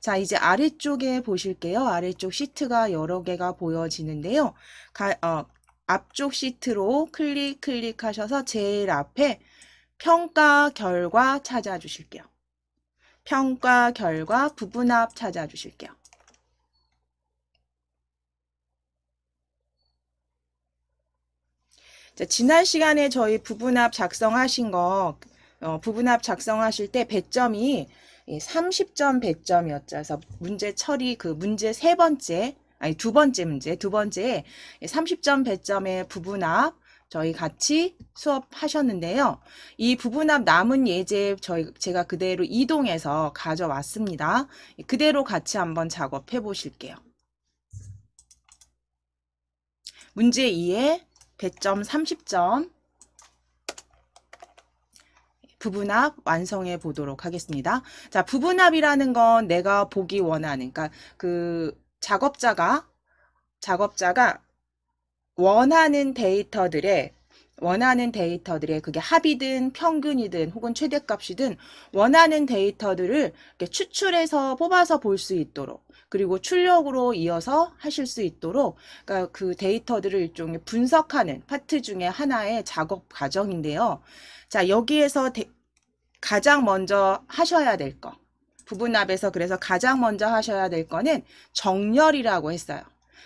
자, 이제 아래쪽에 보실게요. 아래쪽 시트가 여러 개가 보여지는데요. 앞쪽 시트로 클릭하셔서 제일 앞에 평가 결과 찾아주실게요. 평가 결과 부분합 찾아주실게요. 자, 지난 시간에 저희 부분합 작성하신 거, 부분합 작성하실 때 배점이 30점 배점이었죠. 그래서 문제 처리, 그 문제 세 번째, 아니 두 번째 문제, 두 번째에 30점 배점의 부분합 저희 같이 수업하셨는데요. 이 부분합 남은 예제 제가 그대로 이동해서 가져왔습니다. 그대로 같이 한번 작업해 보실게요. 문제 2에 배점 30점 부분합 완성해 보도록 하겠습니다. 자, 부분합이라는 건 내가 보기 원하는, 그러니까 그 작업자가 원하는 데이터들의 그게 합이든 평균이든 혹은 최대값이든 원하는 데이터들을 이렇게 추출해서 뽑아서 볼 수 있도록, 그리고 출력으로 이어서 하실 수 있도록, 그러니까 그 데이터들을 일종의 분석하는 파트 중에 하나의 작업 과정인데요. 자, 여기에서 가장 먼저 하셔야 될 거, 부분합에서 그래서 가장 먼저 하셔야 될 거는 정렬이라고 했어요.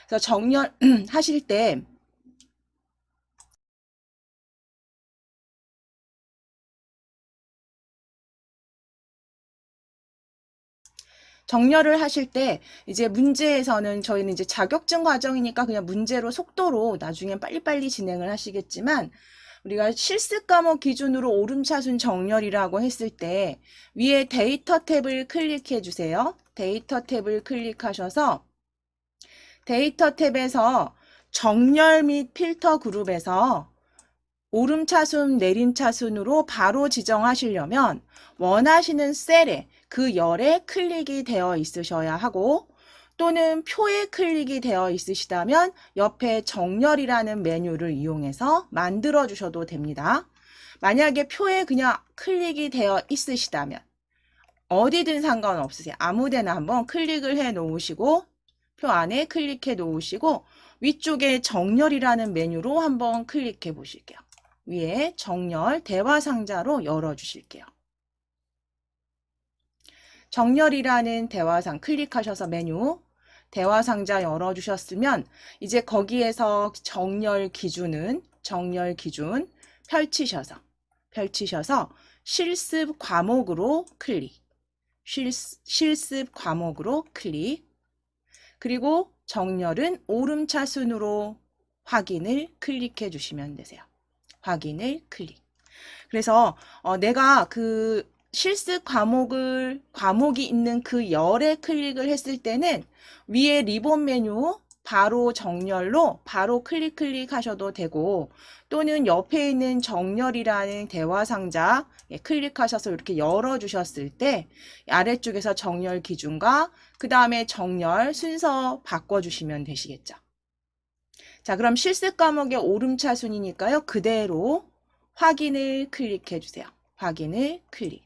그래서 정렬 하실 때 정렬을 하실 때 이제 문제에서는 저희는 이제 자격증 과정이니까 그냥 문제로 속도로 나중엔 빨리빨리 진행을 하시겠지만, 우리가 실습 과목 기준으로 오름차순 정렬이라고 했을 때 위에 데이터 탭을 클릭해 주세요. 데이터 탭을 클릭하셔서 데이터 탭에서 정렬 및 필터 그룹에서 오름차순, 내림차순으로 바로 지정하시려면 원하시는 셀에 그 열에 클릭이 되어 있으셔야 하고, 또는 표에 클릭이 되어 있으시다면 옆에 정렬이라는 메뉴를 이용해서 만들어 주셔도 됩니다. 만약에 표에 그냥 클릭이 되어 있으시다면 어디든 상관없으세요. 아무 데나 한번 클릭을 해 놓으시고 표 안에 클릭해 놓으시고 위쪽에 정렬이라는 메뉴로 한번 클릭해 보실게요. 위에 정렬 대화 상자로 열어 주실게요. 정렬이라는 대화상 클릭하셔서 메뉴 대화 상자 열어 주셨으면 이제 거기에서 정렬 기준 펼치셔서 실습 과목으로 클릭 실습 과목으로 클릭, 그리고 정렬은 오름차순으로 확인을 클릭해 주시면 되세요. 확인을 클릭. 그래서 내가 그 실습 과목이 있는 그 열에 클릭을 했을 때는 위에 리본 메뉴 바로 정렬로 바로 클릭하셔도 되고, 또는 옆에 있는 정렬이라는 대화 상자 클릭하셔서 이렇게 열어 주셨을 때 아래쪽에서 정렬 기준과 그 다음에 정렬 순서 바꿔주시면 되시겠죠. 자, 그럼 실습 과목의 오름차순이니까요. 그대로 확인을 클릭해 주세요. 확인을 클릭.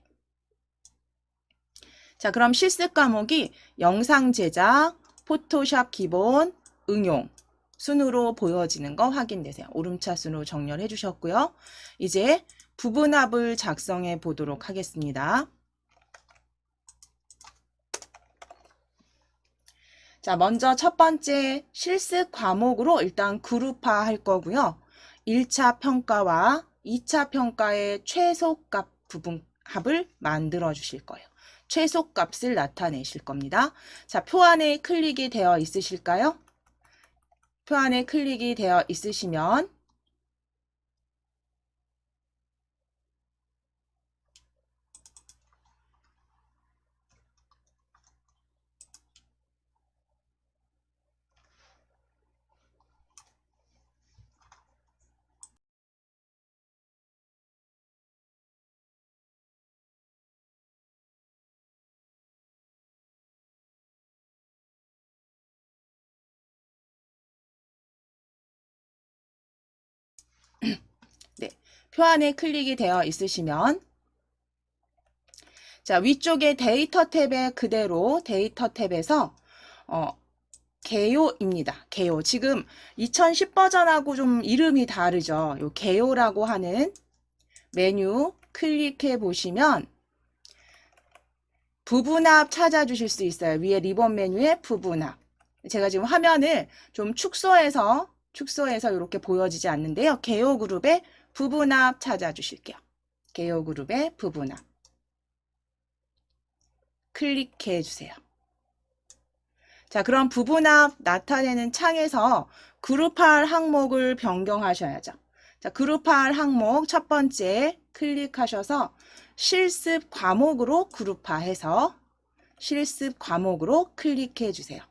자, 그럼 실습 과목이 영상 제작, 포토샵 기본, 응용 순으로 보여지는 거 확인되세요. 오름차순으로 정렬해 주셨고요. 이제 부분합을 작성해 보도록 하겠습니다. 자, 먼저 첫 번째 실습 과목으로 일단 그룹화 할 거고요. 1차 평가와 2차 평가의 최소값 부분합을 만들어 주실 거예요. 최소값을 나타내실 겁니다. 자, 표 안에 클릭이 되어 있으실까요? 표 안에 클릭이 되어 있으시면 네, 표 안에 클릭이 되어 있으시면 자, 위쪽에 데이터 탭에 그대로 데이터 탭에서 개요입니다. 개요. 지금 2010 버전하고 좀 이름이 다르죠. 요 개요라고 하는 메뉴 클릭해 보시면 부분합 찾아주실 수 있어요. 위에 리본 메뉴에 부분합. 제가 지금 화면을 좀 축소해서 이렇게 보여지지 않는데요. 개요 그룹에 부분합 찾아주실게요. 개요 그룹에 부분합. 클릭해 주세요. 자, 그럼 부분합 나타내는 창에서 그룹할 항목을 변경하셔야죠. 자, 그룹할 항목 첫 번째 클릭하셔서 실습 과목으로 그룹화해서 실습 과목으로 클릭해 주세요.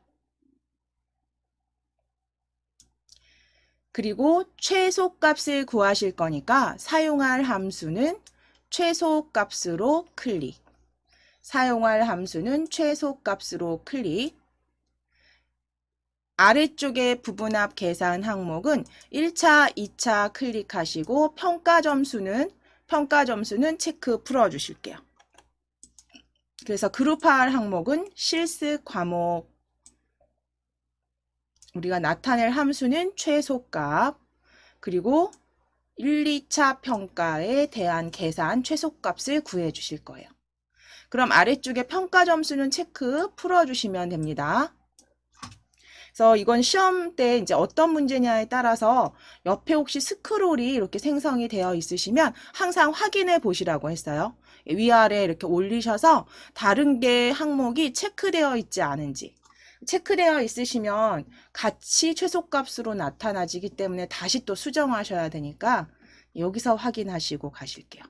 그리고 최소값을 구하실 거니까 사용할 함수는 최소값으로 클릭. 사용할 함수는 최소값으로 클릭. 아래쪽에 부분합 계산 항목은 1차, 2차 클릭하시고 평가 점수는 체크 풀어주실게요. 그래서 그룹할 항목은 실습 과목. 우리가 나타낼 함수는 최소값. 그리고 1, 2차 평가에 대한 계산 최소값을 구해 주실 거예요. 그럼 아래쪽에 평가 점수는 체크 풀어주시면 됩니다. 그래서 이건 시험 때 이제 어떤 문제냐에 따라서 옆에 혹시 스크롤이 이렇게 생성이 되어 있으시면 항상 확인해 보시라고 했어요. 위아래 이렇게 올리셔서 다른 게 항목이 체크되어 있지 않은지. 체크되어 있으시면 같이 최소값으로 나타나지기 때문에 다시 또 수정하셔야 되니까 여기서 확인하시고 가실게요.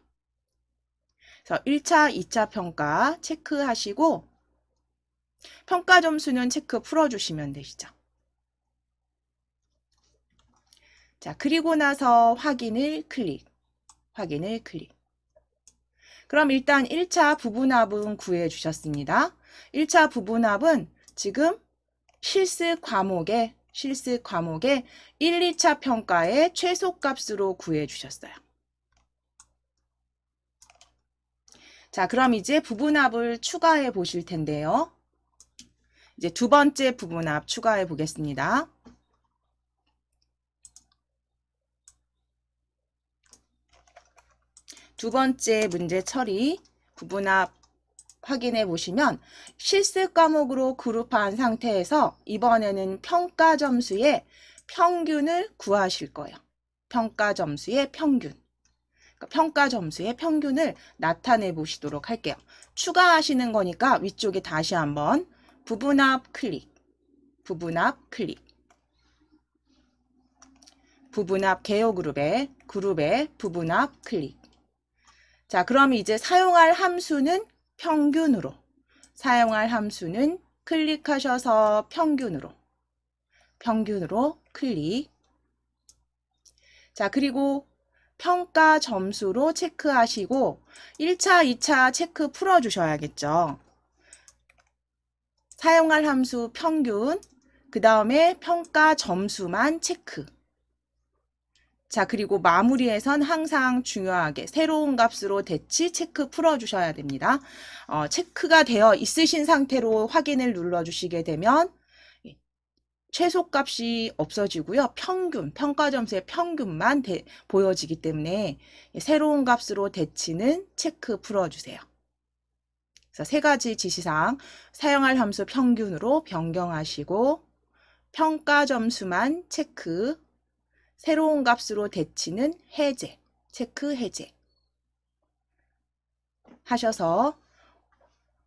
그래서 1차, 2차 평가 체크하시고 평가 점수는 체크 풀어주시면 되시죠. 자, 그리고 나서 확인을 클릭. 그럼 일단 1차 부분합은 구해 주셨습니다. 1차 부분합은 지금 실습 과목에 1, 2차 평가의 최소값으로 구해 주셨어요. 자, 그럼 이제 부분합을 추가해 보실 텐데요. 이제 두 번째 부분합 추가해 보겠습니다. 두 번째 문제 처리 부분합 확인해 보시면 실습 과목으로 그룹한 상태에서 이번에는 평가 점수의 평균을 구하실 거예요. 평가 점수의 평균. 그러니까 평가 점수의 평균을 나타내 보시도록 할게요. 추가하시는 거니까 위쪽에 다시 한번 부분합 클릭. 부분합 개요 그룹에 부분합 클릭. 자, 그럼 이제 사용할 함수는 평균으로. 사용할 함수는 클릭하셔서 평균으로 클릭. 자, 그리고 평가 점수로 체크하시고 1차, 2차 체크 풀어주셔야겠죠. 사용할 함수 평균, 그 다음에 평가 점수만 체크. 자, 그리고 마무리에선 항상 중요하게 새로운 값으로 대치 체크 풀어주셔야 됩니다. 체크가 되어 있으신 상태로 확인을 눌러주시게 되면 최소값이 없어지고요. 평가 점수의 평균만 보여지기 때문에 새로운 값으로 대치는 체크 풀어주세요. 그래서 세 가지 지시사항, 사용할 함수 평균으로 변경하시고 평가 점수만 체크, 새로운 값으로 대치는 해제, 체크 해제 하셔서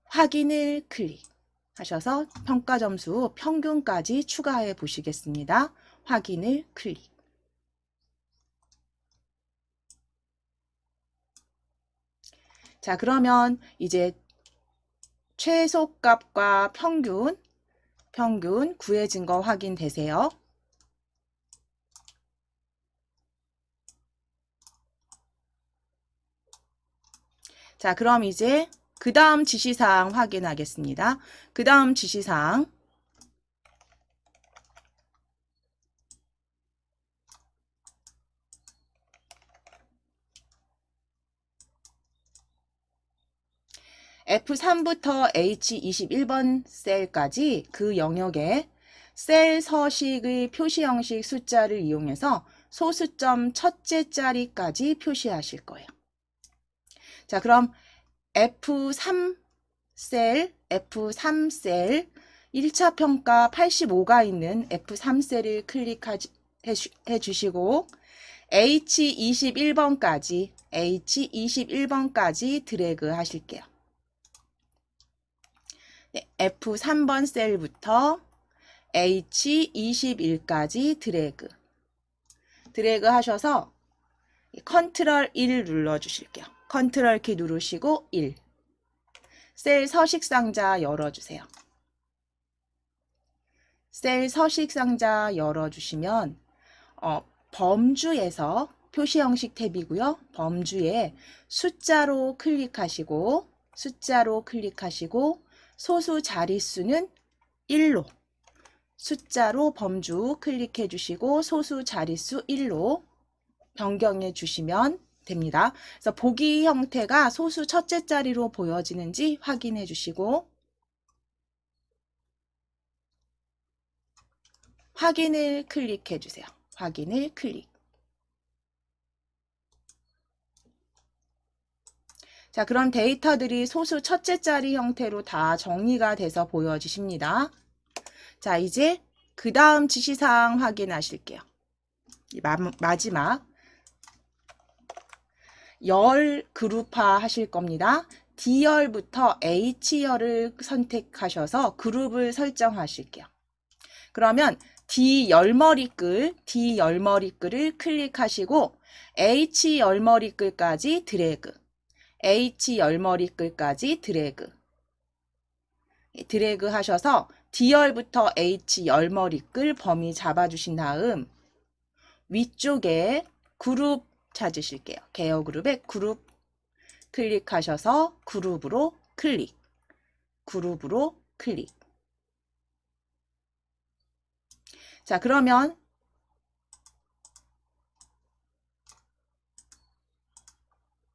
확인을 클릭하셔서 평가 점수 평균까지 추가해 보시겠습니다. 확인을 클릭. 자, 그러면 이제 최소값과 평균 구해진 거 확인되세요. 자, 그럼 이제 그 다음 지시사항 확인하겠습니다. 그 다음 지시사항 F3부터 H21번 셀까지 그 영역에 셀 서식의 표시 형식 숫자를 이용해서 소수점 첫째 자리까지 표시하실 거예요. 자, 그럼 F3셀 1차 평가 85가 있는 F3셀을 클릭해 주시고 H21번까지 드래그 하실게요. 네, F3번 셀부터 H21까지 드래그 하셔서 컨트롤 1 눌러 주실게요. 컨트롤 키 누르시고 1. 셀 서식 상자 열어 주세요. 셀 서식 상자 열어 주시면 범주에서 표시 형식 탭이고요. 범주에 숫자로 클릭하시고 소수 자릿수는 1로 숫자로 범주 클릭해 주시고 소수 자릿수 1로 변경해 주시면 됩니다. 그래서 보기 형태가 소수 첫째 자리로 보여지는지 확인해 주시고 확인을 클릭해 주세요. 확인을 클릭. 자, 그럼 데이터들이 소수 첫째 자리 형태로 다 정리가 돼서 보여지십니다. 자, 이제 그 다음 지시사항 확인하실게요. 마지막 열 그룹화 하실 겁니다. D열부터 H열을 선택하셔서 그룹을 설정하실게요. 그러면 D열머리글을 클릭하시고 H열머리글까지 드래그 하셔서 D열부터 H열머리글 범위 잡아주신 다음 위쪽에 그룹 찾으실게요. 개요 그룹에 그룹 클릭하셔서 그룹으로 클릭. 자, 그러면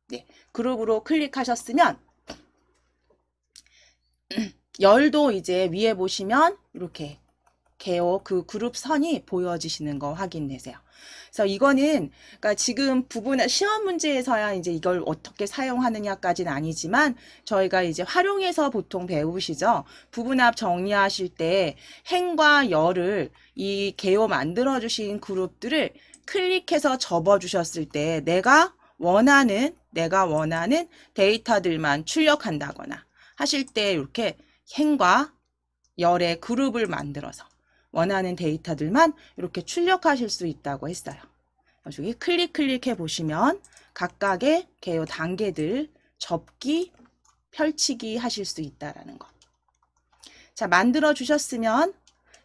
네, 그룹으로 클릭하셨으면 열도 이제 위에 보시면 이렇게 개요 그 그룹 선이 보여지시는 거 확인되세요. 그래서 이거는 그러니까 지금 부분 시험 문제에서야 이제 이걸 어떻게 사용하느냐까지는 아니지만 저희가 이제 활용해서 보통 배우시죠. 부분합 정리하실 때 행과 열을 이 개요 만들어 주신 그룹들을 클릭해서 접어 주셨을 때 내가 원하는 데이터들만 출력한다거나 하실 때 이렇게 행과 열의 그룹을 만들어서 원하는 데이터들만 이렇게 출력하실 수 있다고 했어요. 여기 클릭해 보시면 각각의 개요 단계들 접기, 펼치기 하실 수 있다라는 거. 자, 만들어 주셨으면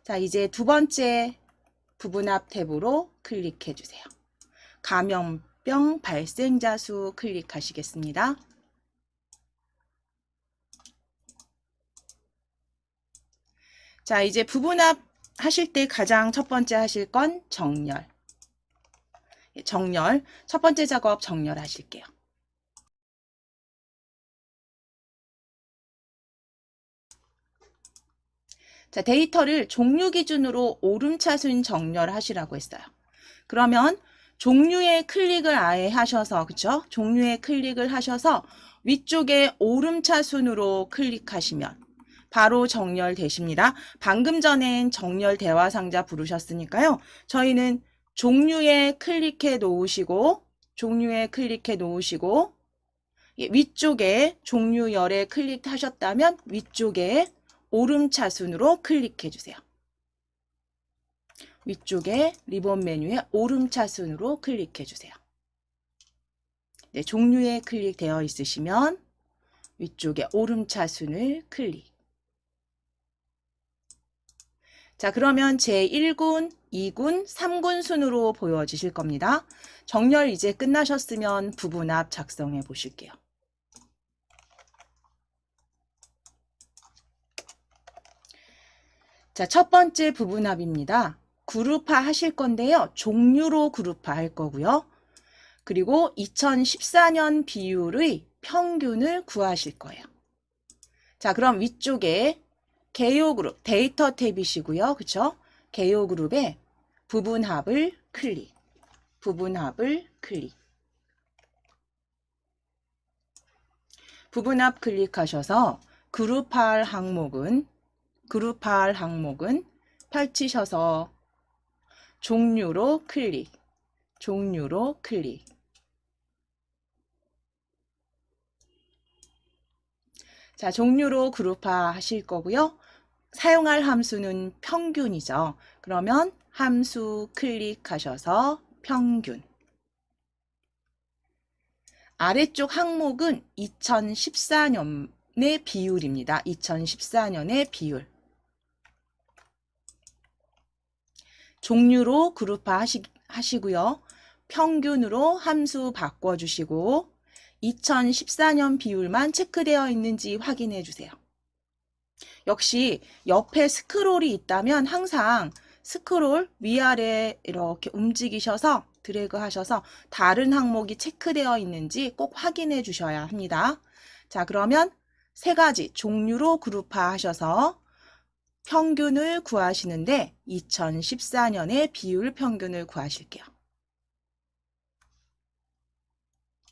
자, 이제 두 번째 부분합 탭으로 클릭해 주세요. 감염병 발생자 수 클릭하시겠습니다. 자, 이제 부분합 하실 때 가장 첫 번째 하실 건 정렬. 첫 번째 작업 정렬 하실게요. 자, 데이터를 종류 기준으로 오름차순 정렬하시라고 했어요. 그러면 종류에 클릭을 아예 하셔서, 그쵸? 종류에 클릭을 하셔서 위쪽에 오름차순으로 클릭하시면 바로 정렬되십니다. 방금 전엔 정렬 대화 상자 부르셨으니까요. 저희는 종류에 클릭해 놓으시고 위쪽에 종류열에 클릭하셨다면 위쪽에 오름차순으로 클릭해 주세요. 위쪽에 리본 메뉴에 오름차순으로 클릭해 주세요. 네, 종류에 클릭되어 있으시면 위쪽에 오름차순을 클릭. 자, 그러면 제1군, 2군, 3군 순으로 보여지실 겁니다. 정렬 이제 끝나셨으면 부분합 작성해 보실게요. 자, 첫 번째 부분합입니다. 그룹화 하실 건데요. 종류로 그룹화 할 거고요. 그리고 2014년 비율의 평균을 구하실 거예요. 자, 그럼 위쪽에 개요 그룹, 데이터 탭이시고요. 그쵸? 개요 그룹에 부분합을 클릭, 부분합을 클릭. 부분합 클릭하셔서 그룹할 항목은 펼치셔서 종류로 클릭, 종류로 클릭. 자, 종류로 그룹화 하실 거고요. 사용할 함수는 평균이죠. 그러면 함수 클릭하셔서 평균. 아래쪽 항목은 2014년의 비율입니다. 2014년의 비율. 종류로 그룹화 하시고요. 평균으로 함수 바꿔주시고 2014년 비율만 체크되어 있는지 확인해 주세요. 역시 옆에 스크롤이 있다면 항상 스크롤 위아래 이렇게 움직이셔서 드래그 하셔서 다른 항목이 체크되어 있는지 꼭 확인해 주셔야 합니다. 자, 그러면 세 가지 종류로 그룹화 하셔서 평균을 구하시는데 2014년의 비율 평균을 구하실게요.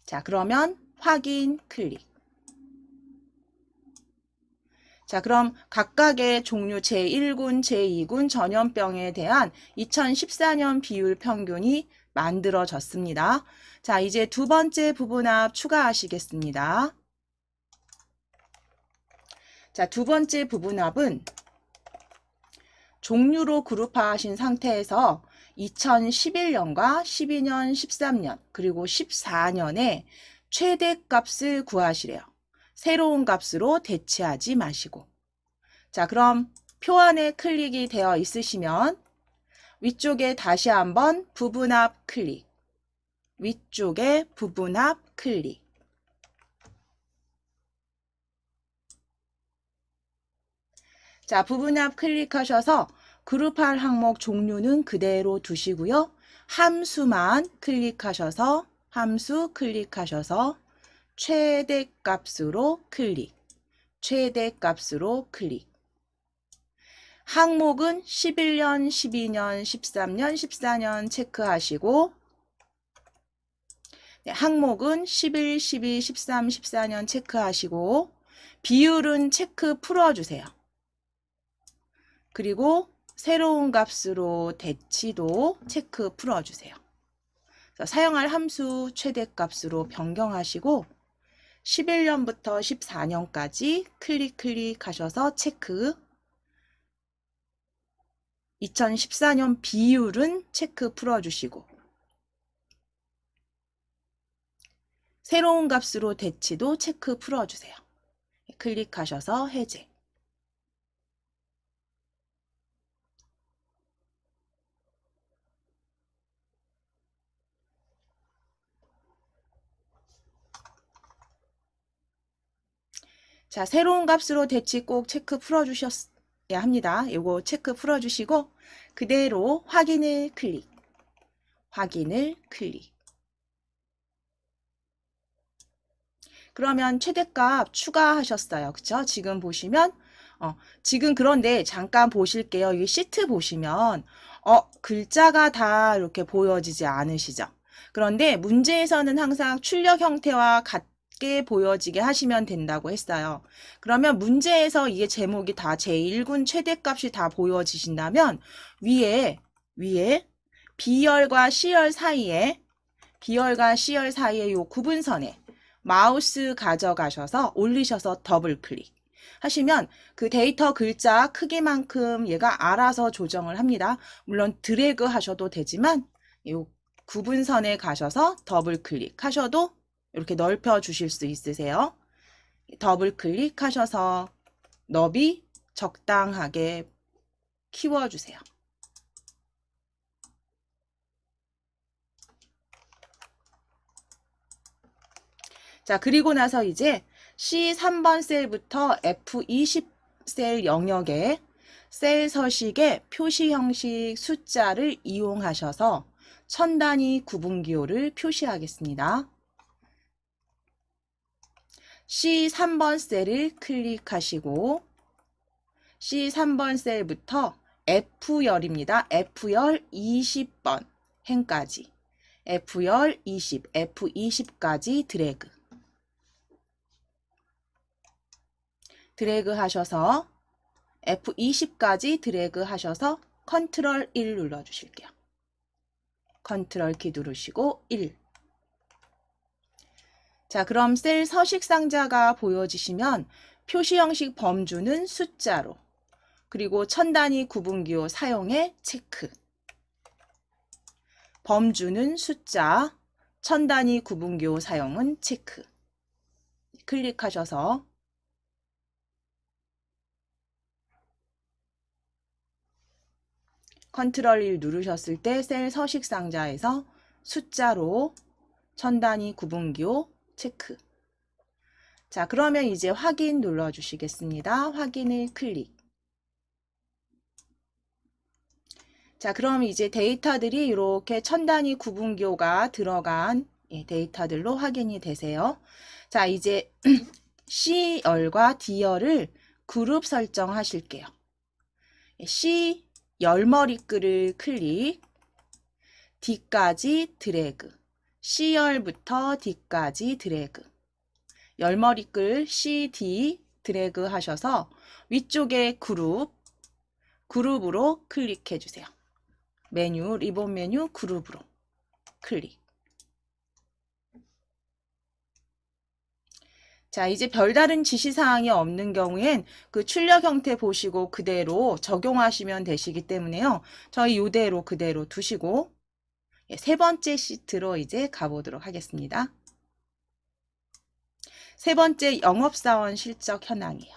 자, 그러면 확인 클릭. 자, 그럼 각각의 종류 제1군, 제2군 전염병에 대한 2014년 비율 평균이 만들어졌습니다. 자, 이제 두 번째 부분합 추가하시겠습니다. 자, 두 번째 부분합은 종류로 그룹화하신 상태에서 2011년과 12년, 13년, 그리고 14년에 최대값을 구하시래요. 새로운 값으로 대체하지 마시고. 자, 그럼 표안에 클릭이 되어 있으시면 위쪽에 다시 한번 부분합 클릭. 위쪽에 부분합 클릭. 자, 부분합 클릭하셔서 그룹할 항목 종류는 그대로 두시고요. 함수만 클릭하셔서 함수 클릭하셔서 최대값으로 클릭. 최대값으로 클릭. 항목은 11년, 12년, 13년, 14년 체크하시고 네, 항목은 11, 12, 13, 14년 체크하시고 비율은 체크 풀어주세요. 그리고 새로운 값으로 대치도 체크 풀어주세요. 사용할 함수 최대값으로 변경하시고 11년부터 14년까지 클릭하셔서 체크. 2014년 비율은 체크 풀어주시고 새로운 값으로 대치도 체크 풀어주세요. 클릭하셔서 해제. 자, 새로운 값으로 대치 꼭 체크 풀어주셨어야 합니다. 이거 체크 풀어주시고 그대로 확인을 클릭. 확인을 클릭. 그러면 최대값 추가하셨어요. 그쵸? 지금 보시면 지금 그런데 잠깐 보실게요. 이 시트 보시면 글자가 다 이렇게 보여지지 않으시죠? 그런데 문제에서는 항상 출력 형태와 같게 보여지게 하시면 된다고 했어요. 그러면 문제에서 이게 제목이 다 제1군 최대값이 다 보여지신다면 위에 B열과 C열 사이에 요 구분선에 마우스 가져가셔서 올리셔서 더블 클릭 하시면 그 데이터 글자 크기만큼 얘가 알아서 조정을 합니다. 물론 드래그 하셔도 되지만 이 구분선에 가셔서 더블 클릭 하셔도 이렇게 넓혀 주실 수 있으세요. 더블 클릭 하셔서 너비 적당하게 키워주세요. 자, 그리고 나서 이제 C3번 셀부터 F20 셀 영역에 셀 서식의 표시 형식 숫자를 이용하셔서 천 단위 구분 기호를 표시하겠습니다. C3번 셀을 클릭하시고 C3번 셀부터 F열입니다. F열 20번 행까지 F열 20, F20까지 드래그 하셔서 F20까지 드래그 하셔서 컨트롤 1 눌러주실게요. 컨트롤 키 누르시고 1. 자, 그럼 셀 서식 상자가 보여지시면 표시 형식 범주는 숫자로, 그리고 천 단위 구분기호 사용에 체크. 범주는 숫자, 천 단위 구분기호 사용은 체크. 클릭하셔서 컨트롤 1 누르셨을 때 셀 서식 상자에서 숫자로 천 단위 구분기호 체크. 자, 그러면 이제 확인 눌러주시겠습니다. 확인을 클릭. 자, 그럼 이제 데이터들이 이렇게 천 단위 구분기호가 들어간 데이터들로 확인이 되세요. 자, 이제 C열과 D열을 그룹 설정하실게요. C 열머리글을 클릭, D까지 드래그, C열부터 D까지 드래그, 열머리글 CD 드래그 하셔서 위쪽에 그룹으로 클릭해 주세요. 메뉴, 리본 메뉴 그룹으로 클릭. 자, 이제 별다른 지시사항이 없는 경우엔 그 출력 형태 보시고 그대로 적용하시면 되시기 때문에요. 저희 이대로 그대로 두시고 세 번째 시트로 이제 가보도록 하겠습니다. 세 번째 영업사원 실적 현황이에요.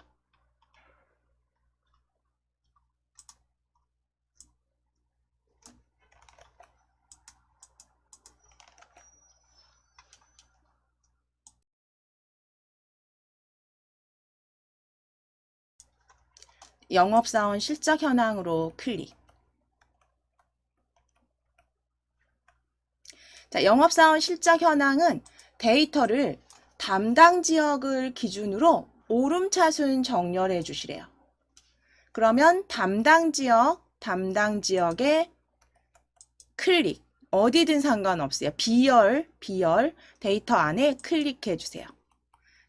영업사원 실적 현황으로 클릭. 자, 영업사원 실적 현황은 데이터를 담당 지역을 기준으로 오름차순 정렬해 주시래요. 그러면 담당 지역에 클릭, 어디든 상관없어요. B열 데이터 안에 클릭해 주세요.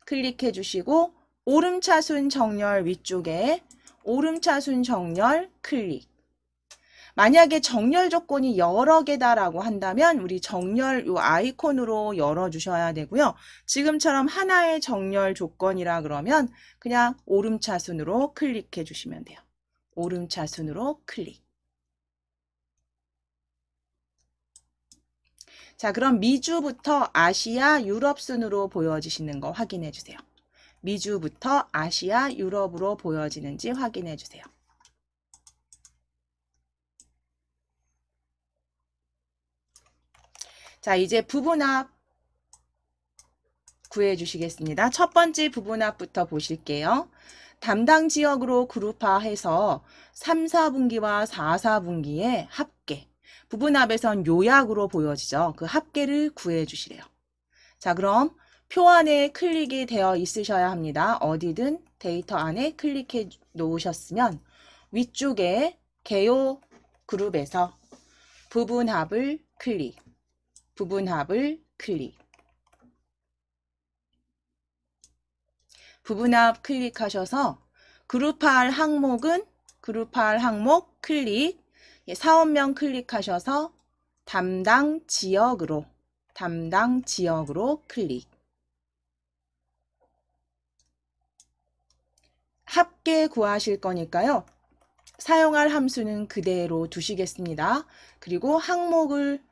클릭해 주시고 오름차순 정렬 위쪽에 오름차순 정렬 클릭. 만약에 정렬 조건이 여러 개다라고 한다면 우리 정렬 요 아이콘으로 열어주셔야 되고요. 지금처럼 하나의 정렬 조건이라 그러면 그냥 오름차순으로 클릭해 주시면 돼요. 오름차순으로 클릭. 자, 그럼 미주부터 아시아, 유럽 순으로 보여지시는 거 확인해 주세요. 미주부터 아시아, 유럽으로 보여지는지 확인해 주세요. 자, 이제 부분합 구해 주시겠습니다. 첫 번째 부분합부터 보실게요. 담당 지역으로 그룹화해서 3, 4분기와 4, 4분기의 합계. 부분합에선 요약으로 보여지죠. 그 합계를 구해 주시래요. 자, 그럼 표 안에 클릭이 되어 있으셔야 합니다. 어디든 데이터 안에 클릭해 놓으셨으면 위쪽에 개요 그룹에서 부분합을 클릭. 부분합을 클릭. 부분합 클릭하셔서 그룹할 항목은 그룹할 항목 클릭. 사업명 클릭하셔서 담당 지역으로 클릭. 합계 구하실 거니까요. 사용할 함수는 그대로 두시겠습니다. 그리고 항목을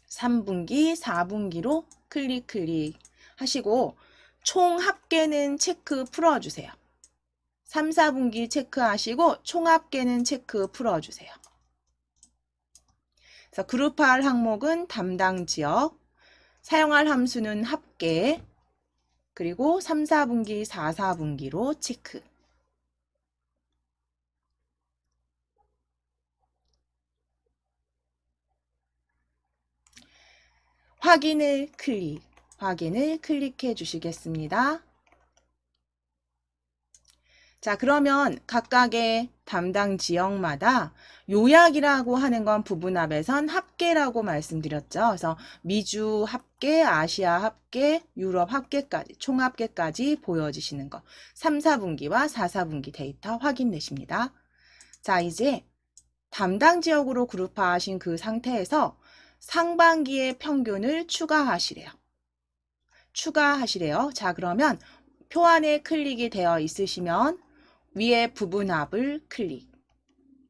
3분기, 4분기로 클릭 하시고 총 합계는 체크 풀어주세요. 3, 4분기 체크하시고 총 합계는 체크 풀어주세요. 그래서 그룹할 항목은 담당 지역, 사용할 함수는 합계, 그리고 3, 4분기, 4, 4분기로 체크. 확인을 클릭. 확인을 클릭해 주시겠습니다. 자, 그러면 각각의 담당 지역마다 요약이라고 하는 건 부분합에선 합계라고 말씀드렸죠. 그래서 미주 합계, 아시아 합계, 유럽 합계까지, 총합계까지 보여지시는 거. 3, 4분기와 4, 4분기 데이터 확인되십니다. 자, 이제 담당 지역으로 그룹화하신 그 상태에서 상반기의 평균을 추가하시래요. 자, 그러면 표 안에 클릭이 되어 있으시면 위에 부분합을 클릭.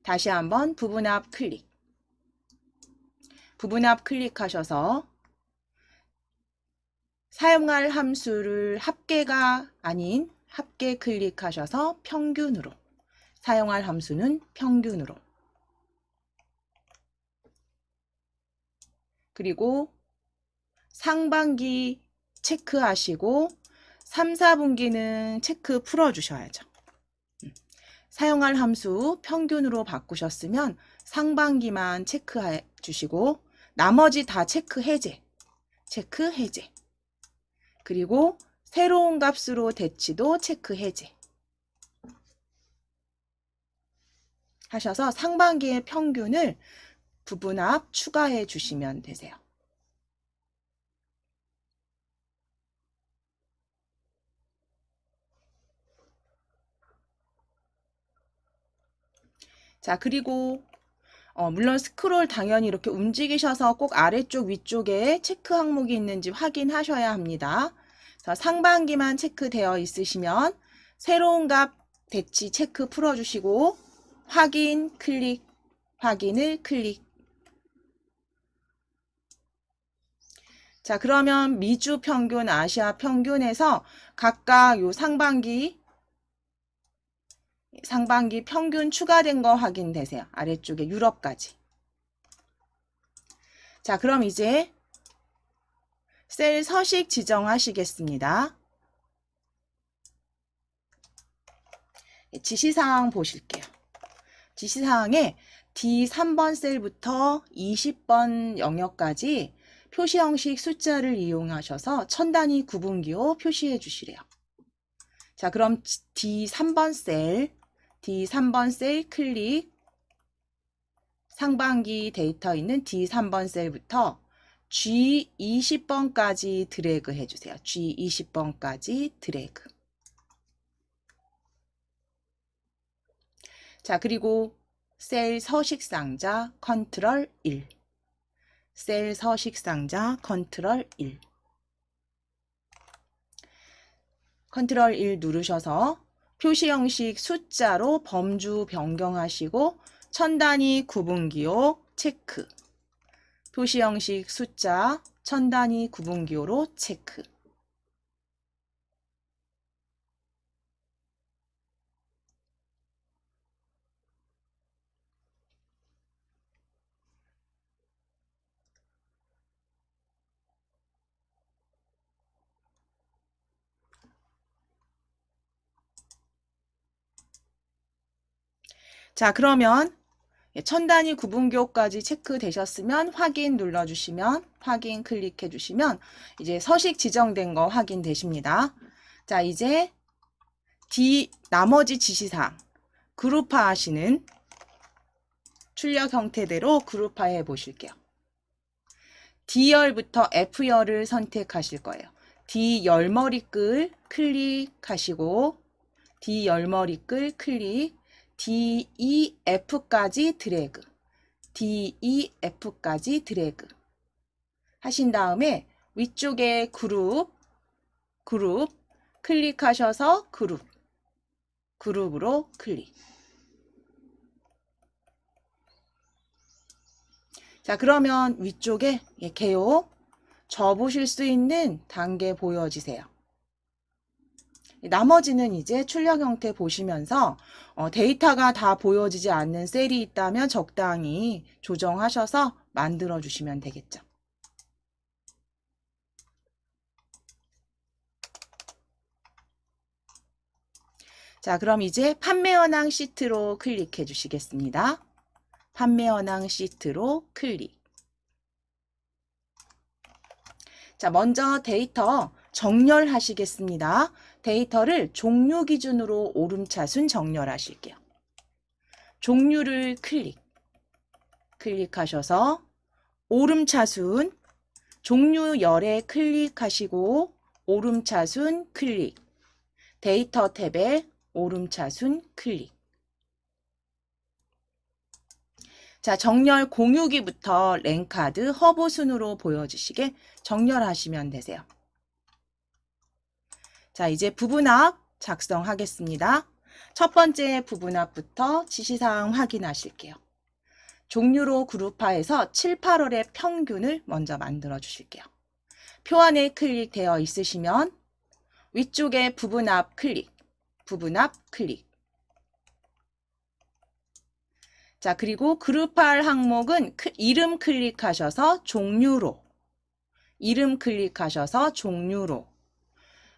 다시 한번 부분합 클릭. 부분합 클릭하셔서 사용할 함수를 합계가 아닌 합계 클릭하셔서 평균으로. 사용할 함수는 평균으로. 그리고 상반기 체크하시고 3, 4분기는 체크 풀어주셔야죠. 사용할 함수 평균으로 바꾸셨으면 상반기만 체크해 주시고 나머지 다 체크 해제. 그리고 새로운 값으로 대치도 체크 해제. 하셔서 상반기의 평균을 부분합 추가해 주시면 되세요. 자, 그리고 물론 스크롤 당연히 이렇게 움직이셔서 꼭 아래쪽 위쪽에 체크 항목이 있는지 확인하셔야 합니다. 그래서 상반기만 체크되어 있으시면 새로운 값 대치 체크 풀어주시고 확인 클릭, 확인을 클릭. 자, 그러면 미주 평균, 아시아 평균에서 각각 요 상반기 평균 추가된 거 확인되세요. 아래쪽에 유럽까지. 자, 그럼 이제 셀 서식 지정하시겠습니다. 지시사항 보실게요. 지시사항에 D3번 셀부터 20번 영역까지 표시 형식 숫자를 이용하셔서 천 단위 구분기호 표시해 주시래요. 자, 그럼 D3번 셀 클릭. 상반기 데이터 있는 D3번 셀부터 G20번까지 드래그 해주세요. G20번까지 드래그. 자, 그리고 셀 서식상자 컨트롤 1. 셀 서식상자 컨트롤 1. 컨트롤 1 누르셔서 표시 형식 숫자로 범주 변경하시고 천 단위 구분기호 체크. 표시 형식 숫자 천 단위 구분기호로 체크. 자, 그러면 천 단위 구분기호까지 체크되셨으면 확인 눌러주시면 확인 클릭해 주시면 이제 서식 지정된 거 확인되십니다. 자, 이제 나머지 지시사항 그룹화 하시는 출력 형태대로 그룹화해 보실게요. D열부터 F열을 선택하실 거예요. D열머리끌 클릭하시고 D열머리끌 클릭 DEF까지 드래그. DEF까지 드래그. 하신 다음에 위쪽에 그룹 클릭하셔서 그룹으로 클릭. 자, 그러면 위쪽에 개요 접으실 수 있는 단계 보여지세요. 나머지는 이제 출력 형태 보시면서 데이터가 다 보여지지 않는 셀이 있다면 적당히 조정하셔서 만들어 주시면 되겠죠. 자, 그럼 이제 판매 현황 시트로 클릭해 주시겠습니다. 판매 현황 시트로 클릭. 자, 먼저 데이터 정렬하시겠습니다. 데이터를 종류 기준으로 오름차순 정렬하실게요. 종류를 클릭하셔서 오름차순, 종류 열에 클릭하시고 오름차순 클릭, 데이터 탭에 오름차순 클릭. 자, 정렬 공유기부터 랭카드 허브 순으로 보여주시게 정렬하시면 되세요. 자, 이제 부분합 작성하겠습니다. 첫 번째 부분합부터 지시사항 확인하실게요. 종류로 그룹화해서 7, 8월의 평균을 먼저 만들어 주실게요. 표 안에 클릭되어 있으시면 위쪽에 부분합 클릭. 자, 그리고 그룹할 항목은 이름 클릭하셔서 종류로.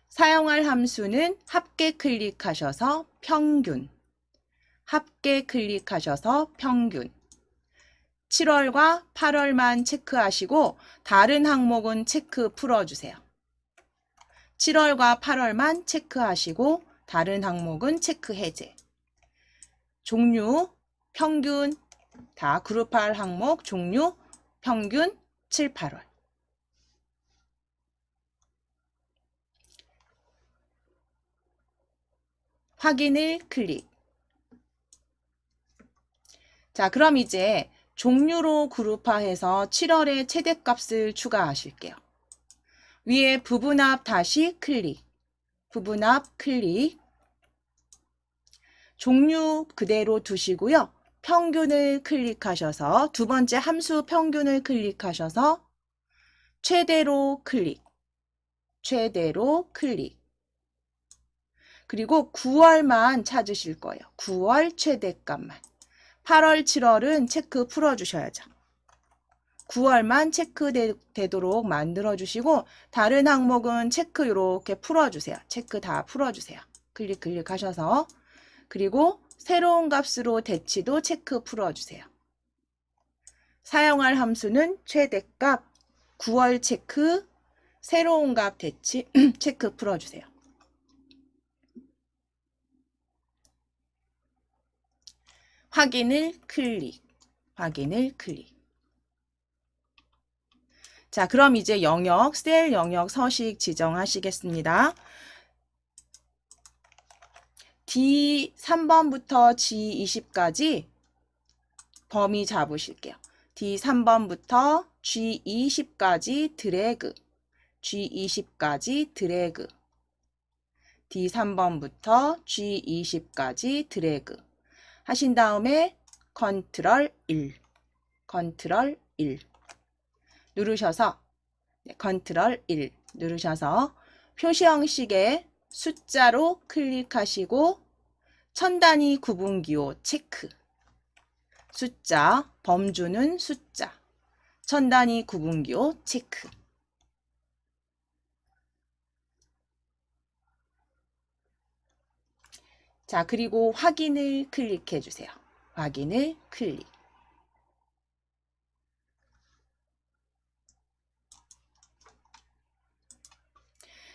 사용할 함수는 합계 클릭하셔서 평균. 7월과 8월만 체크하시고 다른 항목은 체크 풀어주세요. 7월과 8월만 체크하시고 다른 항목은 체크 해제. 종류, 평균, 다 그룹할 항목, 종류, 평균, 7, 8월. 확인을 클릭. 자, 그럼 이제 종류로 그룹화해서 7월의 최대값을 추가하실게요. 위에 부분합 다시 클릭. 종류 그대로 두시고요. 평균을 클릭하셔서 두 번째 함수 평균을 클릭하셔서 최대로 클릭. 그리고 9월만 찾으실 거예요. 9월 최대값만. 8월, 7월은 체크 풀어주셔야죠. 9월만 체크되도록 만들어주시고 다른 항목은 체크 이렇게 풀어주세요. 체크 다 풀어주세요. 클릭하셔서 그리고 새로운 값으로 대치도 체크 풀어주세요. 사용할 함수는 최대값, 9월 체크, 새로운 값 대치 체크 풀어주세요. 확인을 클릭. 자, 그럼 이제 영역, 셀 영역 서식 지정하시겠습니다. D3번부터 G20까지 범위 잡으실게요. D3번부터 G20까지 드래그. D3번부터 G20까지 드래그. 하신 다음에 컨트롤 1 누르셔서 컨트롤 1 누르셔서 표시 형식에 숫자로 클릭하시고 천 단위 구분기호 체크. 숫자, 범주는 숫자. 천 단위 구분기호 체크. 자, 그리고 확인을 클릭해 주세요. 확인을 클릭.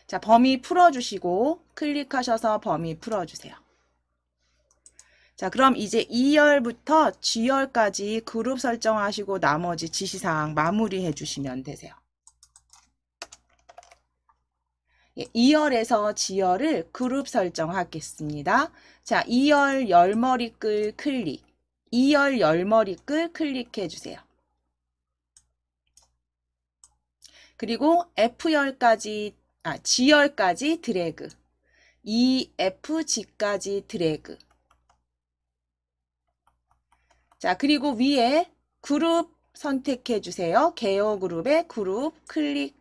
자, 범위 풀어주시고 클릭하셔서 범위 풀어주세요. 자, 그럼 이제 2열부터 G열까지 그룹 설정하시고 나머지 지시사항 마무리해 주시면 되세요. 2열에서 G열을 그룹 설정하겠습니다. 자, 2열 열머리끌 클릭. 2열 열머리끌 클릭해 주세요. 그리고 G열까지 드래그. EFG까지 드래그. 자, 그리고 위에 그룹 선택해 주세요. 개요 그룹에 그룹 클릭.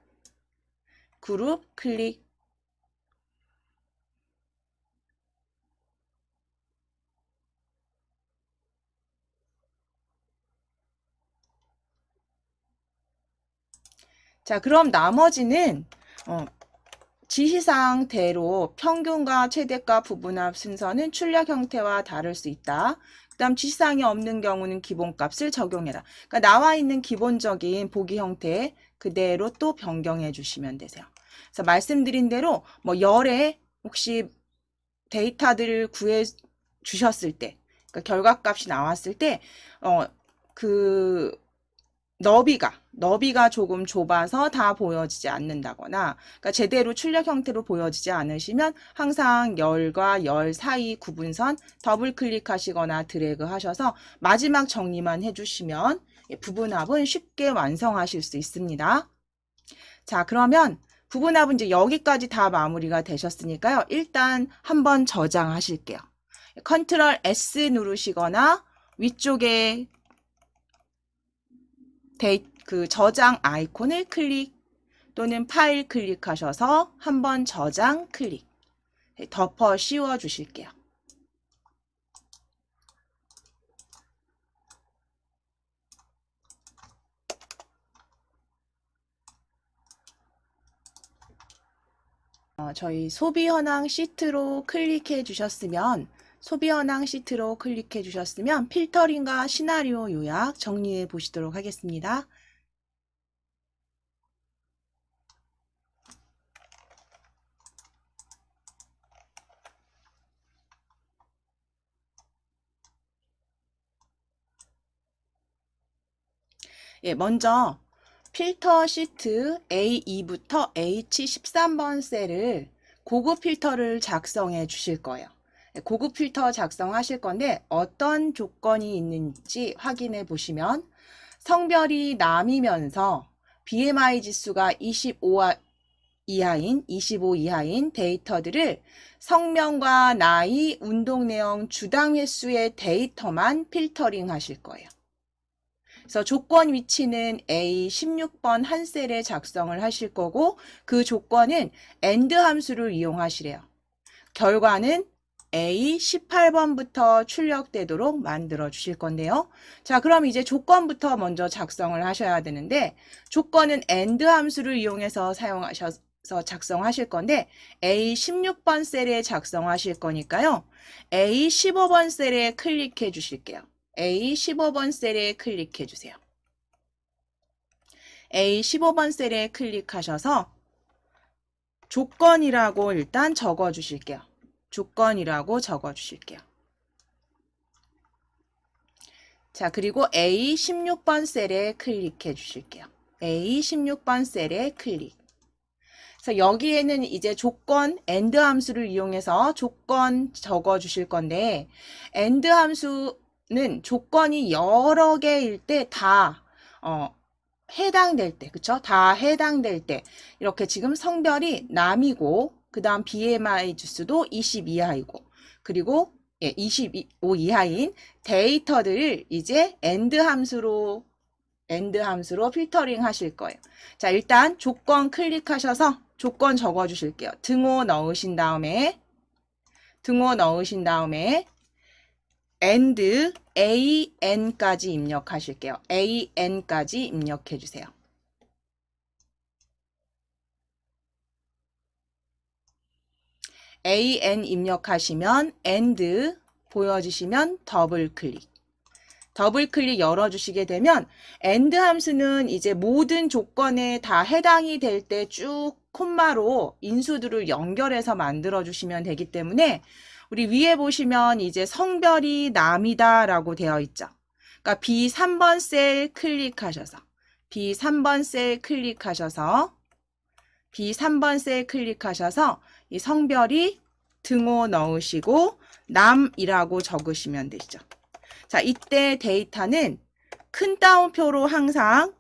자, 그럼 나머지는 지시사항대로 평균과 최대값 부분합 순서는 출력 형태와 다를 수 있다. 그 다음 지시사항이 없는 경우는 기본값을 적용해라. 그러니까 나와 있는 기본적인 보기 형태 그대로 또 변경해 주시면 되세요. 그래서 말씀드린 대로 뭐 열에 혹시 데이터들을 구해 주셨을 때, 그러니까 결과값이 나왔을 때, 그 너비가 조금 좁아서 다 보여지지 않는다거나, 그러니까 제대로 출력 형태로 보여지지 않으시면 항상 열과 열 사이 구분선 더블 클릭하시거나 드래그 하셔서 마지막 정리만 해주시면 부분합은 쉽게 완성하실 수 있습니다. 자, 그러면 부분합은 이제 여기까지 다 마무리가 되셨으니까요. 일단 한번 저장하실게요. 컨트롤 S 누르시거나 위쪽에 그 저장 아이콘을 클릭 또는 파일 클릭하셔서 한번 저장 클릭 덮어 씌워 주실게요. 저희 소비 현황 시트로 클릭해 주셨으면 필터링과 시나리오 요약 정리해 보시도록 하겠습니다. 예, 먼저 필터 시트 A2부터 H13번 셀을 고급 필터를 작성해 주실 거예요. 고급 필터 작성하실 건데 어떤 조건이 있는지 확인해 보시면 성별이 남이면서 BMI 지수가 25 이하인 데이터들을 성명과 나이, 운동 내용, 주당 횟수의 데이터만 필터링 하실 거예요. 그래서 조건 위치는 A16번 한 셀에 작성을 하실 거고 그 조건은 AND 함수를 이용하시래요. 결과는 A18번부터 출력되도록 만들어 주실 건데요. 자, 그럼 이제 조건부터 먼저 작성을 하셔야 되는데 조건은 AND 함수를 이용해서 작성하실 건데 A16번 셀에 작성하실 거니까요. A15번 셀에 클릭해 주실게요. A15번 셀에 클릭해 주세요. A15번 셀에 클릭하셔서 조건이라고 일단 적어 주실게요. 조건이라고 적어 주실게요. 자, 그리고 A16번 셀에 클릭해 주실게요. A16번 셀에 클릭. 그래서 여기에는 이제 조건 AND 함수를 이용해서 조건 적어 주실 건데 AND 함수는 조건이 여러 개일 때 다 해당될 때, 그쵸? 다 해당될 때 이렇게 지금 성별이 남이고 그 다음 BMI 지수도 20 이하이고 그리고 25 이하인 데이터들을 이제 AND 함수로 필터링 하실 거예요. 자, 일단 조건 클릭하셔서 조건 적어 주실게요. 등호 넣으신 다음에 AND AN까지 입력하실게요. AN까지 입력해 주세요. AN 입력하시면 AND 보여주시면 더블 클릭 열어주시게 되면 AND 함수는 이제 모든 조건에 다 해당이 될 때 쭉 콤마로 인수들을 연결해서 만들어 주시면 되기 때문에 우리 위에 보시면 이제 성별이 남이다 라고 되어 있죠. 그러니까 B3번 셀 클릭하셔서 이 성별이 등호 넣으시고 남이라고 적으시면 되죠. 자, 이때 데이터는 큰 따옴표로 항상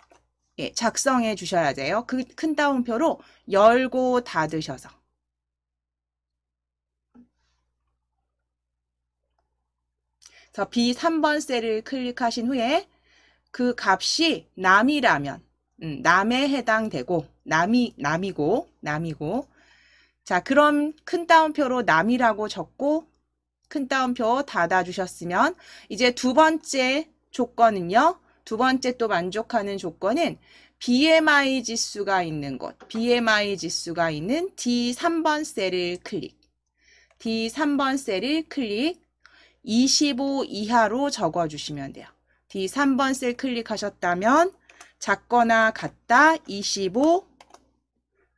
작성해 주셔야 돼요. 그 큰 따옴표로 열고 닫으셔서. 자, B3번 셀을 클릭하신 후에 그 값이 남이라면 남에 해당되고 남이고 자, 그럼 큰 따옴표로 남이라고 적고 큰 따옴표 닫아주셨으면 이제 두 번째 조건은요. 두 번째 또 만족하는 조건은 BMI 지수가 있는 곳, BMI 지수가 있는 D3번 셀을 클릭. D3번 셀을 클릭 25 이하로 적어주시면 돼요. D3번 셀 클릭하셨다면 작거나 같다 25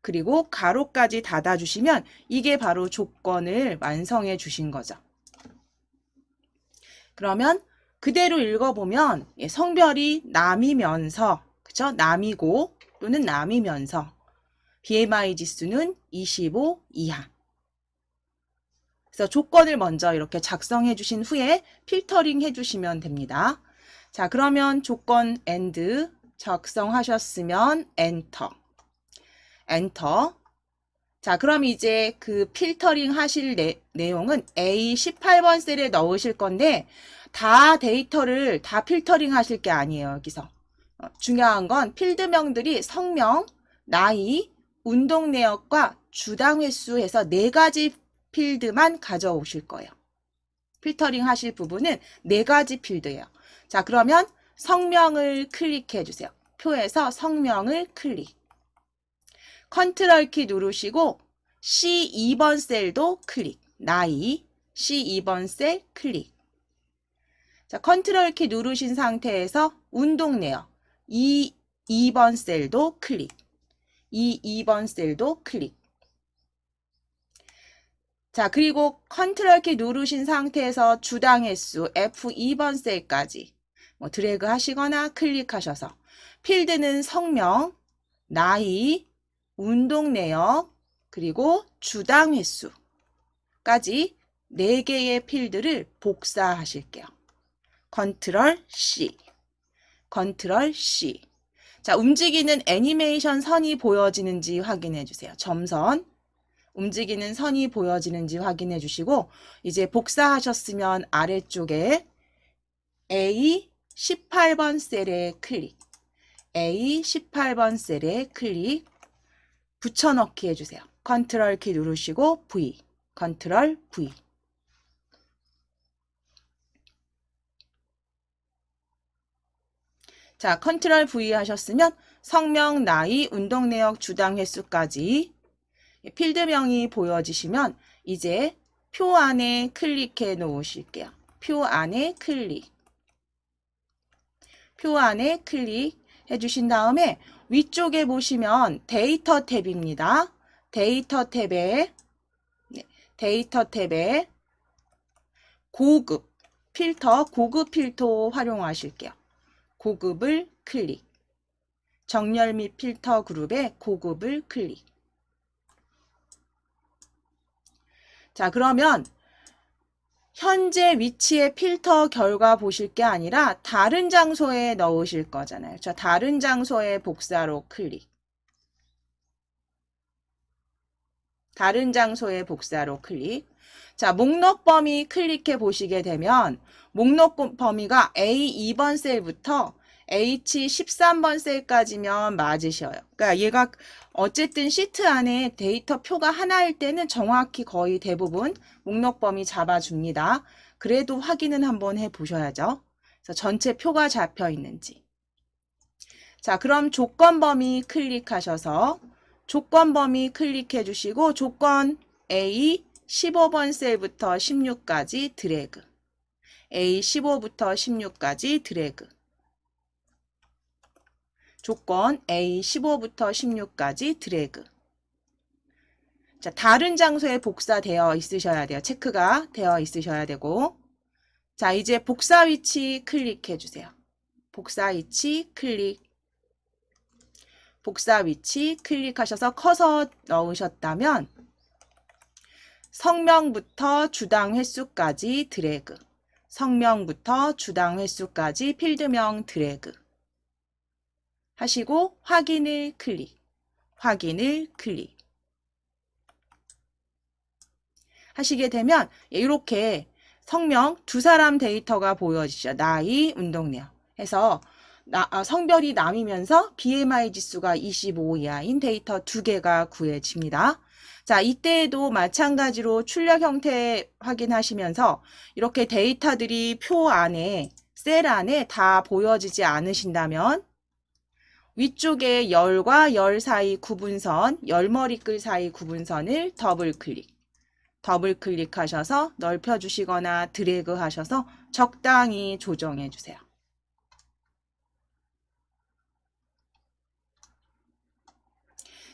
그리고 가로까지 닫아주시면 이게 바로 조건을 완성해 주신 거죠. 그러면 그대로 읽어보면 성별이 남이면서 그쵸? 남이고 또는 남이면서 BMI 지수는 25 이하. 그래서 조건을 먼저 이렇게 작성해 주신 후에 필터링 해주시면 됩니다. 자, 그러면 조건 AND 작성하셨으면 엔터. 엔터. 자, 그럼 이제 그 필터링 하실 내용은 A18번 셀에 넣으실 건데 다 데이터를 다 필터링 하실 게 아니에요. 여기서. 중요한 건 필드명들이 성명, 나이, 운동 내역과 주당 횟수 해서 4가지 필드만 가져오실 거예요. 필터링 하실 부분은 4가지 필드예요. 자, 그러면 성명을 클릭해 주세요. 표에서 성명을 클릭. 컨트롤 키 누르시고 C2번 셀도 클릭. 나이 C2번 셀 클릭. 자, 컨트롤 키 누르신 상태에서 운동 내역 2번 셀도 클릭. 2번 셀도 클릭. 자, 그리고 컨트롤 키 누르신 상태에서 주당 횟수 F2번 셀까지 드래그 하시거나 클릭하셔서 필드는 성명, 나이, 운동 내역, 그리고 주당 횟수까지 4개의 필드를 복사하실게요. 컨트롤 C, 컨트롤 C. 자, 움직이는 애니메이션 선이 보여지는지 확인해 주세요. 점선. 움직이는 선이 보여지는지 확인해 주시고 이제 복사하셨으면 아래쪽에 A18번 셀에 클릭. A18번 셀에 클릭. 붙여넣기 해주세요. 컨트롤 키 누르시고 V. 컨트롤 V. 자, 컨트롤 V 하셨으면 성명, 나이, 운동 내역, 주당 횟수까지 필드명이 보여지시면 이제 표 안에 클릭해 놓으실게요. 표 안에 클릭. 표 안에 클릭 해주신 다음에 위쪽에 보시면 데이터 탭입니다. 데이터 탭에 고급 필터, 고급 필터 활용하실게요. 고급을 클릭. 정렬 및 필터 그룹에 고급을 클릭. 자, 그러면 현재 위치의 필터 결과 보실 게 아니라 다른 장소에 넣으실 거잖아요. 자, 다른 장소에 복사로 클릭. 다른 장소에 복사로 클릭. 자, 목록 범위 클릭해 보시게 되면 목록 범위가 A2번 셀부터 H13번 셀까지면 맞으셔요. 그러니까 얘가 어쨌든 시트 안에 데이터 표가 하나일 때는 정확히 거의 대부분 목록 범위 잡아줍니다. 그래도 확인은 한번 해보셔야죠. 그래서 전체 표가 잡혀 있는지. 자, 그럼 조건 범위 클릭하셔서 조건 범위 클릭해 주시고 조건 A 15번 셀부터 16까지 드래그. A 15부터 16까지 드래그. 조건 A 15부터 16까지 드래그. 자, 다른 장소에 복사되어 있으셔야 돼요. 체크가 되어 있으셔야 되고. 자, 이제 복사 위치 클릭해 주세요. 복사 위치 클릭. 복사 위치 클릭하셔서 커서 넣으셨다면 성명부터 주당 횟수까지 드래그. 성명부터 주당 횟수까지 필드명 드래그. 하시고 확인을 클릭. 확인을 클릭. 하시게 되면 이렇게 성명 두 사람 데이터가 보여지죠. 나이, 운동 내역 해서 성별이 남이면서 BMI 지수가 25 이하인 데이터 2개가 구해집니다. 자, 이때에도 마찬가지로 출력 형태 확인하시면서 이렇게 데이터들이 표 안에, 셀 안에 다 보여지지 않으신다면 위쪽에 열과 열 사이 구분선, 열머리끌 사이 구분선을 더블 클릭. 더블 클릭하셔서 넓혀주시거나 드래그 하셔서 적당히 조정해 주세요.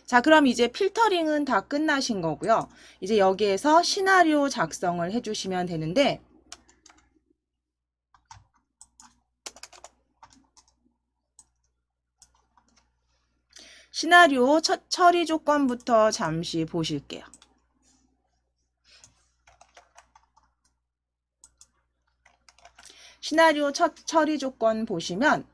자, 그럼 이제 필터링은 다 끝나신 거고요. 이제 여기에서 시나리오 작성을 해주시면 되는데, 시나리오 처리 조건부터 잠시 보실게요. 시나리오 처리 조건 보시면,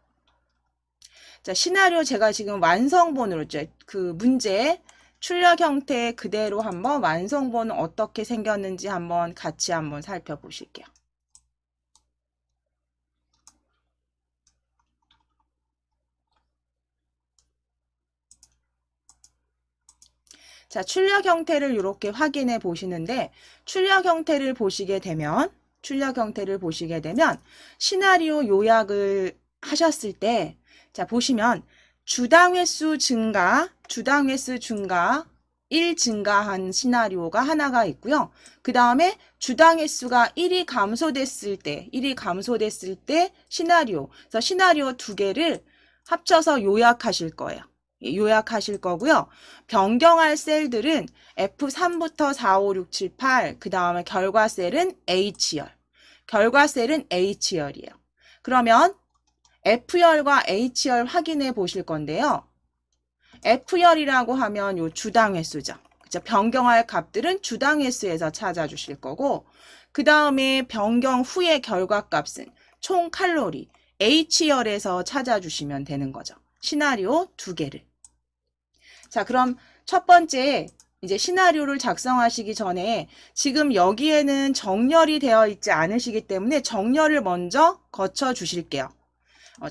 자, 시나리오 제가 지금 완성본으로 그 문제 출력 형태 그대로 한번 완성본은 어떻게 생겼는지 한번 같이 한번 살펴보실게요. 자, 출력 형태를 이렇게 확인해 보시는데, 출력 형태를 보시게 되면 시나리오 요약을 하셨을 때, 자, 보시면 주당 횟수 증가 1 증가한 시나리오가 하나가 있고요. 그 다음에 주당 횟수가 1이 감소됐을 때 시나리오, 그래서 시나리오 두 개를 합쳐서 요약하실 거예요. 요약하실 거고요. 변경할 셀들은 F3부터 4, 5, 6, 7, 8, 그 다음에 결과 셀은 H열. 결과 셀은 H열이에요. 그러면 F열과 H열 확인해 보실 건데요. F열이라고 하면 요 주당 횟수죠. 그죠? 변경할 값들은 주당 횟수에서 찾아주실 거고, 그 다음에 변경 후의 결과값은 총 칼로리, H열에서 찾아주시면 되는 거죠. 시나리오 두 개를. 자, 그럼 첫 번째 이제 시나리오를 작성하시기 전에 지금 여기에는 정렬이 되어 있지 않으시기 때문에 정렬을 먼저 거쳐 주실게요.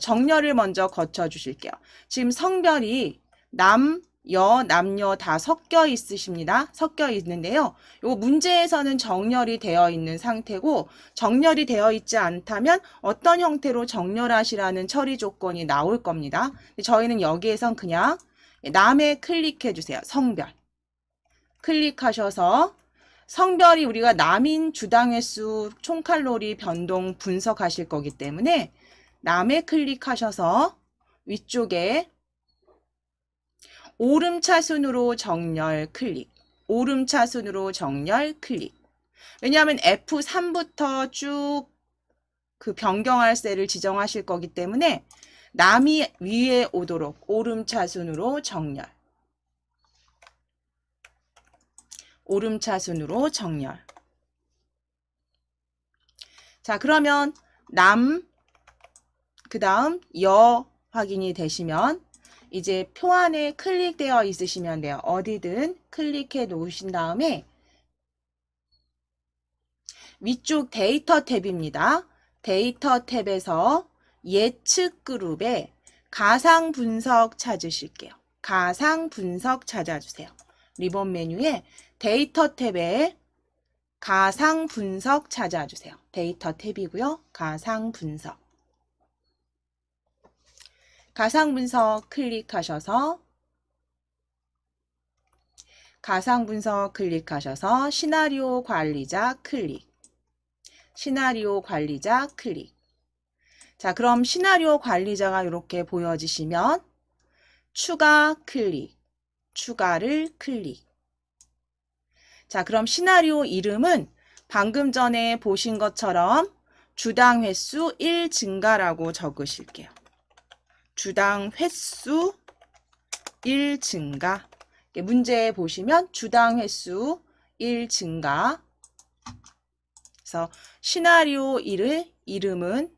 정렬을 먼저 거쳐 주실게요. 지금 성별이 남녀 다 섞여 있으십니다. 섞여 있는데요. 요 문제에서는 정렬이 되어 있는 상태고, 정렬이 되어 있지 않다면 어떤 형태로 정렬하시라는 처리 조건이 나올 겁니다. 저희는 여기에선 그냥 남에 클릭해 주세요. 성별. 클릭하셔서 성별이 우리가 남인 주당 횟수 총칼로리 변동 분석하실 거기 때문에 남에 클릭하셔서 위쪽에 오름차순으로 정렬 클릭. 오름차순으로 정렬 클릭. 왜냐하면 F3부터 쭉 그 변경할 셀을 지정하실 거기 때문에 남이 위에 오도록 오름차순으로 정렬. 오름차순으로 정렬. 자, 그러면 남, 그 다음 여 확인이 되시면 이제 표안에 클릭되어 있으시면 돼요. 어디든 클릭해 놓으신 다음에 위쪽 데이터 탭입니다. 데이터 탭에서 예측 그룹에 가상 분석 찾으실게요. 가상 분석 찾아주세요. 리본 메뉴에 데이터 탭에 가상 분석 찾아주세요. 데이터 탭이고요. 가상 분석. 가상 분석 클릭하셔서 시나리오 관리자 클릭. 시나리오 관리자 클릭. 자, 그럼 시나리오 관리자가 이렇게 보여지시면 추가 클릭. 추가를 클릭. 자, 그럼 시나리오 이름은 방금 전에 보신 것처럼 주당 횟수 1 증가라고 적으실게요. 주당 횟수 1 증가. 문제에 보시면 주당 횟수 1 증가. 그래서 시나리오 이름은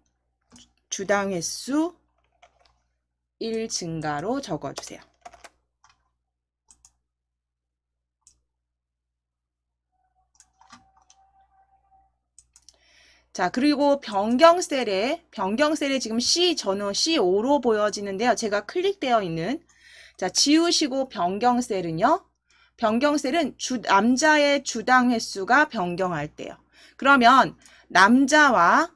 주당 횟수 1 증가로 적어주세요. 자, 그리고 변경 셀에 지금 저는 C5로 보여지는데요. 제가 클릭되어 있는, 자, 지우시고 변경 셀은요. 변경 셀은 남자의 주당 횟수가 변경할 때요. 그러면 남자와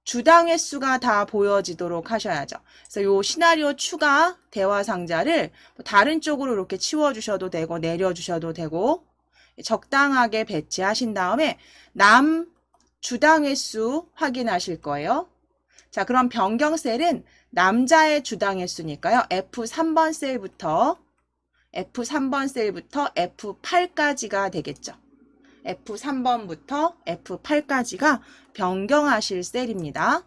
주당 횟수가 다 보여지도록 하셔야죠. 그래서 요 시나리오 추가 대화 상자를 다른 쪽으로 이렇게 치워주셔도 되고 내려주셔도 되고 적당하게 배치하신 다음에 남 주당 횟수 확인하실 거예요. 자, 그럼 변경 셀은 남자의 주당 횟수니까요. F3번 셀부터 F3번 셀부터 F8까지가 되겠죠. F3번부터 F8까지가 변경하실 셀입니다.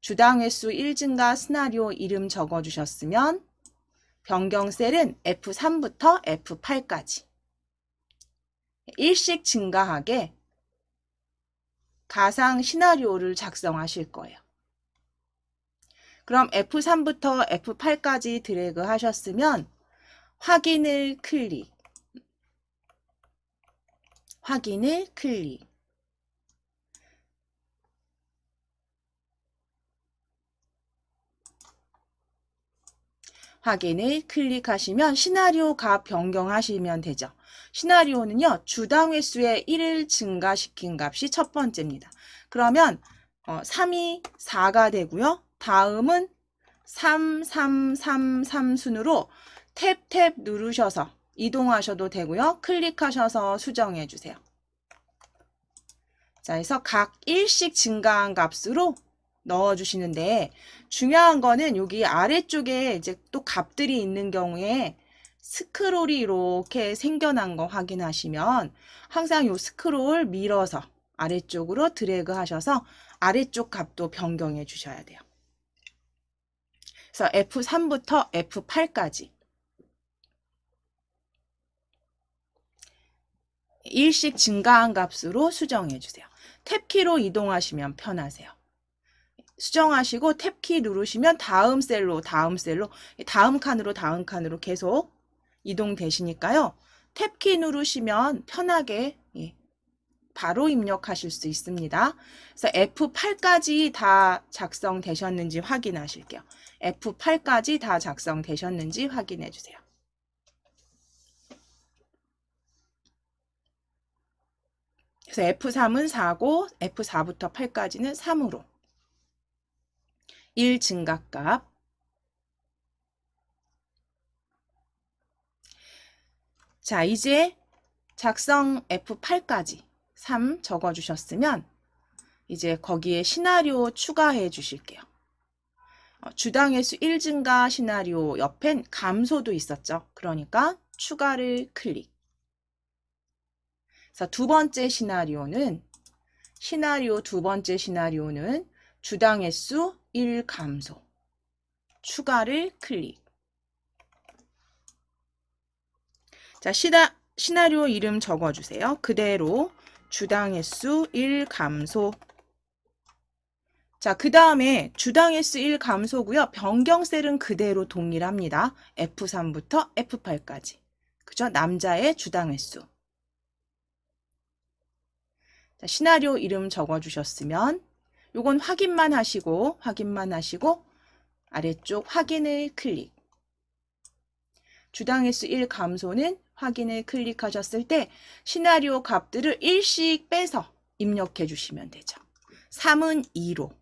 주당 횟수 1 증가 시나리오 이름 적어주셨으면 변경 셀은 F3부터 F8까지 일씩 증가하게 가상 시나리오를 작성하실 거예요. 그럼 F3부터 F8까지 드래그 하셨으면 확인을 클릭, 확인을 클릭. 확인을 클릭하시면 시나리오 값 변경하시면 되죠. 시나리오는요, 주당 횟수의 1을 증가시킨 값이 첫 번째입니다. 그러면 3이 4가 되고요. 다음은 3, 3, 3, 3 순으로 탭 누르셔서 이동하셔도 되고요. 클릭하셔서 수정해 주세요. 자, 그래서 각 1씩 증가한 값으로 넣어주시는데 중요한 거는 여기 아래쪽에 이제 또 값들이 있는 경우에 스크롤이 이렇게 생겨난 거 확인하시면 항상 요 스크롤 밀어서 아래쪽으로 드래그 하셔서 아래쪽 값도 변경해 주셔야 돼요. 그래서 F3부터 F8까지 일씩 증가한 값으로 수정해 주세요. 탭키로 이동하시면 편하세요. 수정하시고 탭키 누르시면 다음 셀로 다음 칸으로 계속 이동되시니까요. 탭키 누르시면 편하게 바로 입력하실 수 있습니다. 그래서 F8까지 다 작성되셨는지 확인하실게요. F8까지 다 작성되셨는지 확인해 주세요. 그래서 F3은 4고 F4부터 8까지는 3으로 1 증가값. 자, 이제 작성 F8까지 3 적어주셨으면 이제 거기에 시나리오 추가해 주실게요. 주당 횟수 1 증가 시나리오 옆엔 감소도 있었죠. 그러니까 추가를 클릭. 그래서 두 번째 시나리오는 두 번째 시나리오는 주당 횟수 1 감소. 추가를 클릭. 자, 시나리오 이름 적어주세요. 그대로 주당 횟수 1 감소. 자, 그 다음에 주당 횟수 1 감소고요. 변경 셀은 그대로 동일합니다. F3부터 F8까지. 그죠? 남자의 주당 횟수. 자, 시나리오 이름 적어주셨으면 요건 확인만 하시고 아래쪽 확인을 클릭. 주당 횟수 1 감소는 확인을 클릭하셨을 때 시나리오 값들을 일씩 빼서 입력해 주시면 되죠. 3은 2로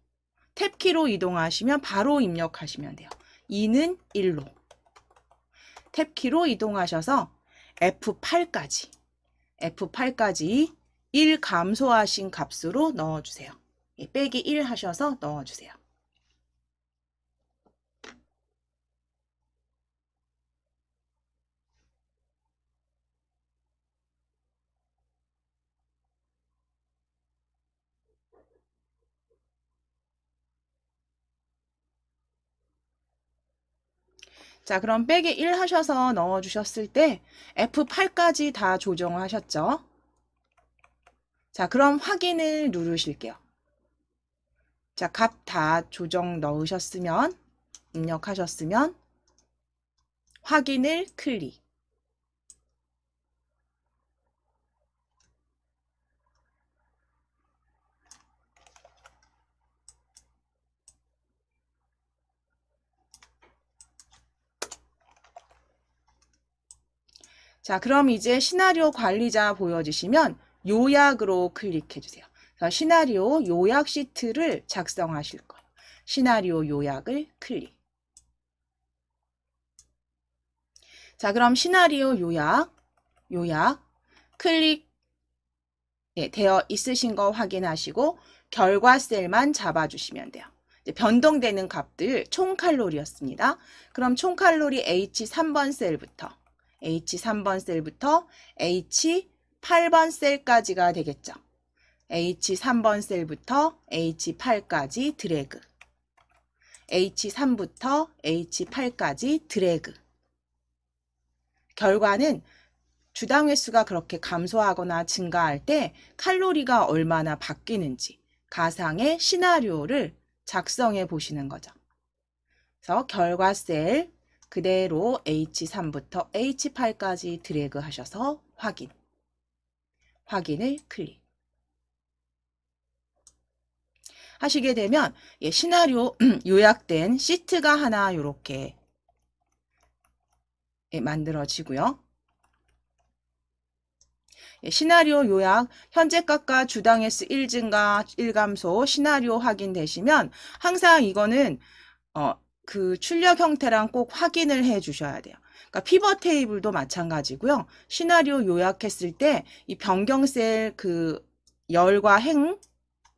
탭키로 이동하시면 바로 입력하시면 돼요. 2는 1로 탭키로 이동하셔서 F8까지 1 감소하신 값으로 넣어주세요. 빼기 1 하셔서 넣어주세요. 자, 그럼 빼기 1 하셔서 넣어주셨을 때 F8까지 다 조정하셨죠? 자, 그럼 확인을 누르실게요. 자, 값 다 조정 넣으셨으면, 입력하셨으면 확인을 클릭. 자, 그럼 이제 시나리오 관리자 보여주시면 요약으로 클릭해 주세요. 시나리오 요약 시트를 작성하실 거예요. 시나리오 요약을 클릭. 자, 그럼 시나리오 요약 클릭 되어 있으신 거 확인하시고 결과 셀만 잡아주시면 돼요. 이제 변동되는 값들 총 칼로리였습니다. 그럼 총 칼로리 H3번 셀부터 H3번 셀부터 H8번 셀까지가 되겠죠. H3번 셀부터 H8까지 드래그. H3부터 H8까지 드래그. 결과는 주당 횟수가 그렇게 감소하거나 증가할 때 칼로리가 얼마나 바뀌는지 가상의 시나리오를 작성해 보시는 거죠. 그래서 결과 셀 그대로 H3부터 H8까지 드래그 하셔서 확인. 확인을 클릭. 하시게 되면 시나리오 요약된 시트가 하나 이렇게 만들어지고요. 시나리오 요약, 현재값과 주당 횟수 1증가, 1감소, 시나리오 확인되시면 항상 이거는 그 출력 형태랑 꼭 확인을 해 주셔야 돼요. 그러니까 피벗 테이블도 마찬가지고요. 시나리오 요약했을 때 이 변경셀 그 열과 행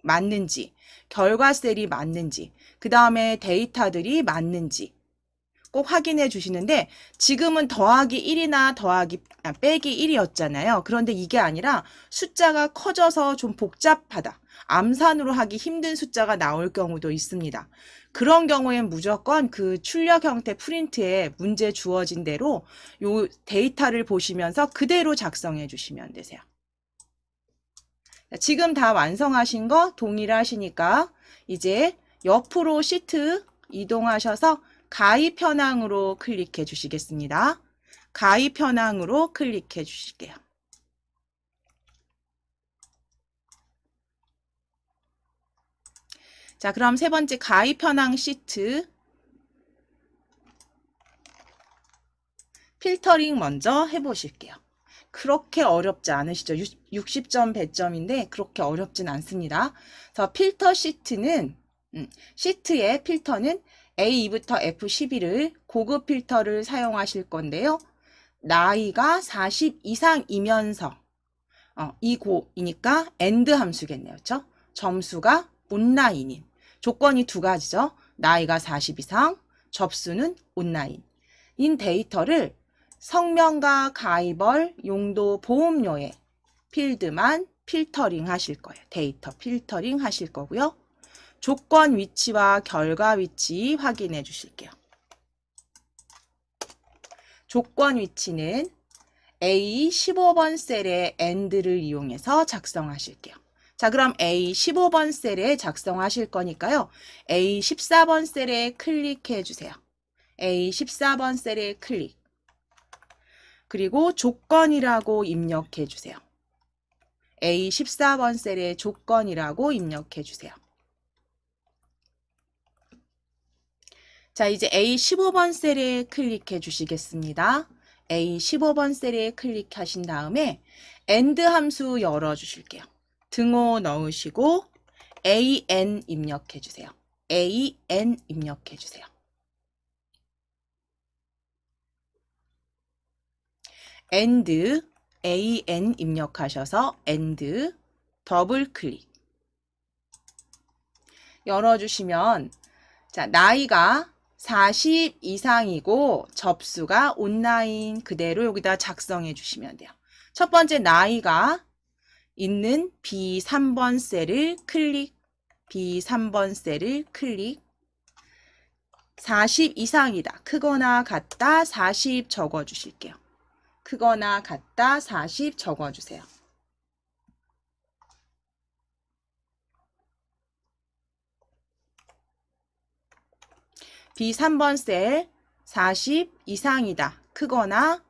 맞는지, 결과 셀이 맞는지, 그 다음에 데이터들이 맞는지 꼭 확인해 주시는데 지금은 더하기 1이나 빼기 1이었잖아요. 그런데 이게 아니라 숫자가 커져서 좀 복잡하다. 암산으로 하기 힘든 숫자가 나올 경우도 있습니다. 그런 경우엔 무조건 그 출력 형태 프린트에 문제 주어진 대로 요 데이터를 보시면서 그대로 작성해 주시면 되세요. 지금 다 완성하신 거 동일하시니까 이제 옆으로 시트 이동하셔서 가입 현황으로 클릭해 주시겠습니다. 가입 현황으로 클릭해 주실게요. 자, 그럼 세 번째 가입 현황 시트 필터링 먼저 해보실게요. 그렇게 어렵지 않으시죠? 60점 100점인데 그렇게 어렵진 않습니다. 그래서 필터 시트는 시트의 필터는 A2부터 F11을 고급 필터를 사용하실 건데요. 나이가 40 이상이면서 이니까 AND 함수겠네요. 그렇죠? 점수가 온라인인 조건이 두 가지죠. 나이가 40 이상, 접수는 온라인인 데이터를 성명과 가입월, 용도, 보험료의 필드만 필터링 하실 거예요. 데이터 필터링 하실 거고요. 조건 위치와 결과 위치 확인해 주실게요. 조건 위치는 A15번 셀의 AND를 이용해서 작성하실게요. 자, 그럼 A15번 셀에 작성하실 거니까요. A14번 셀에 클릭해 주세요. A14번 셀에 클릭. 그리고 조건이라고 입력해 주세요. A14번 셀에 조건이라고 입력해 주세요. 자, 이제 A15번 셀에 클릭해 주시겠습니다. A15번 셀에 클릭하신 다음에 AND 함수 열어 주실게요. 등호 넣으시고 AN 입력해 주세요. AN 입력해 주세요. AND AN 입력하셔서 AND 더블 클릭 열어주시면 자, 나이가 40 이상이고 접수가 온라인 그대로 여기다 작성해 주시면 돼요. 첫 번째 나이가 있는 B3번 셀을 클릭, B3번 셀을 클릭, 40 이상이다. 크거나 같다 40 적어 주실게요. 크거나 같다 40 적어 주세요. B3번 셀 40 이상이다. 크거나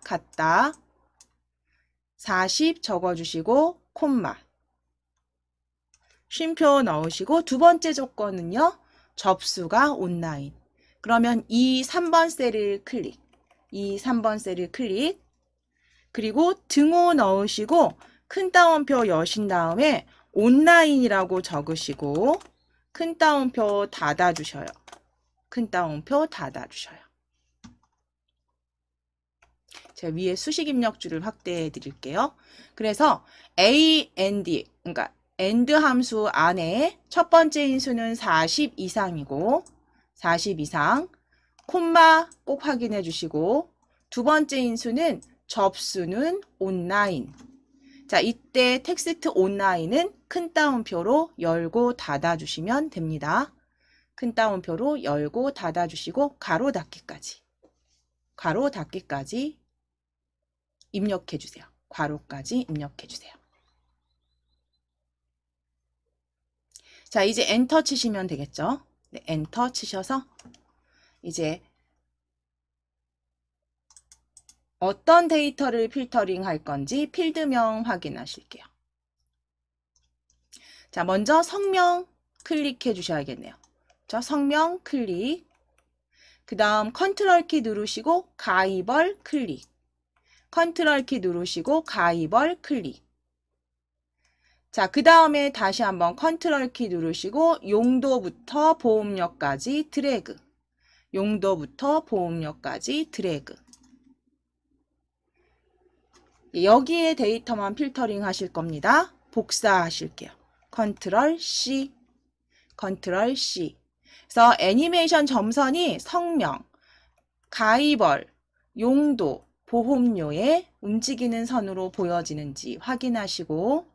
같다 40 적어주시고 콤마 쉼표 넣으시고 두 번째 조건은요. 접수가 온라인. 그러면 이 3번 셀을 클릭. 이 3번 셀을 클릭. 그리고 등호 넣으시고 큰 따옴표 여신 다음에 온라인이라고 적으시고 큰 따옴표 닫아주셔요. 큰 따옴표 닫아주셔요. 제가 위에 수식 입력줄을 확대해 드릴게요. 그래서 AND, 그러니까 AND 함수 안에 첫 번째 인수는 40 이상이고 40 이상, 콤마 꼭 확인해 주시고 두 번째 인수는 접수는 온라인. 자, 이때 텍스트 온라인은 큰 따옴표로 열고 닫아 주시면 됩니다. 큰 따옴표로 열고 닫아 주시고 가로 닫기까지 입력해 주세요. 괄호까지 입력해 주세요. 자, 이제 엔터 치시면 되겠죠? 네, 엔터 치셔서 이제 어떤 데이터를 필터링 할 건지 필드명 확인하실게요. 자, 먼저 성명 클릭해 주셔야겠네요. 저 성명 클릭. 그 다음 컨트롤 키 누르시고 가이벌 클릭. 컨트롤 키 누르시고 가이벌 클릭. 자, 그 다음에 다시 한번 컨트롤 키 누르시고 용도부터 보험료까지 드래그. 용도부터 보험료까지 드래그. 여기에 데이터만 필터링 하실 겁니다. 복사하실게요. 컨트롤 C. 컨트롤 C. 그래서 애니메이션 점선이 성명, 가이벌, 용도, 보험료에 움직이는 선으로 보여지는지 확인하시고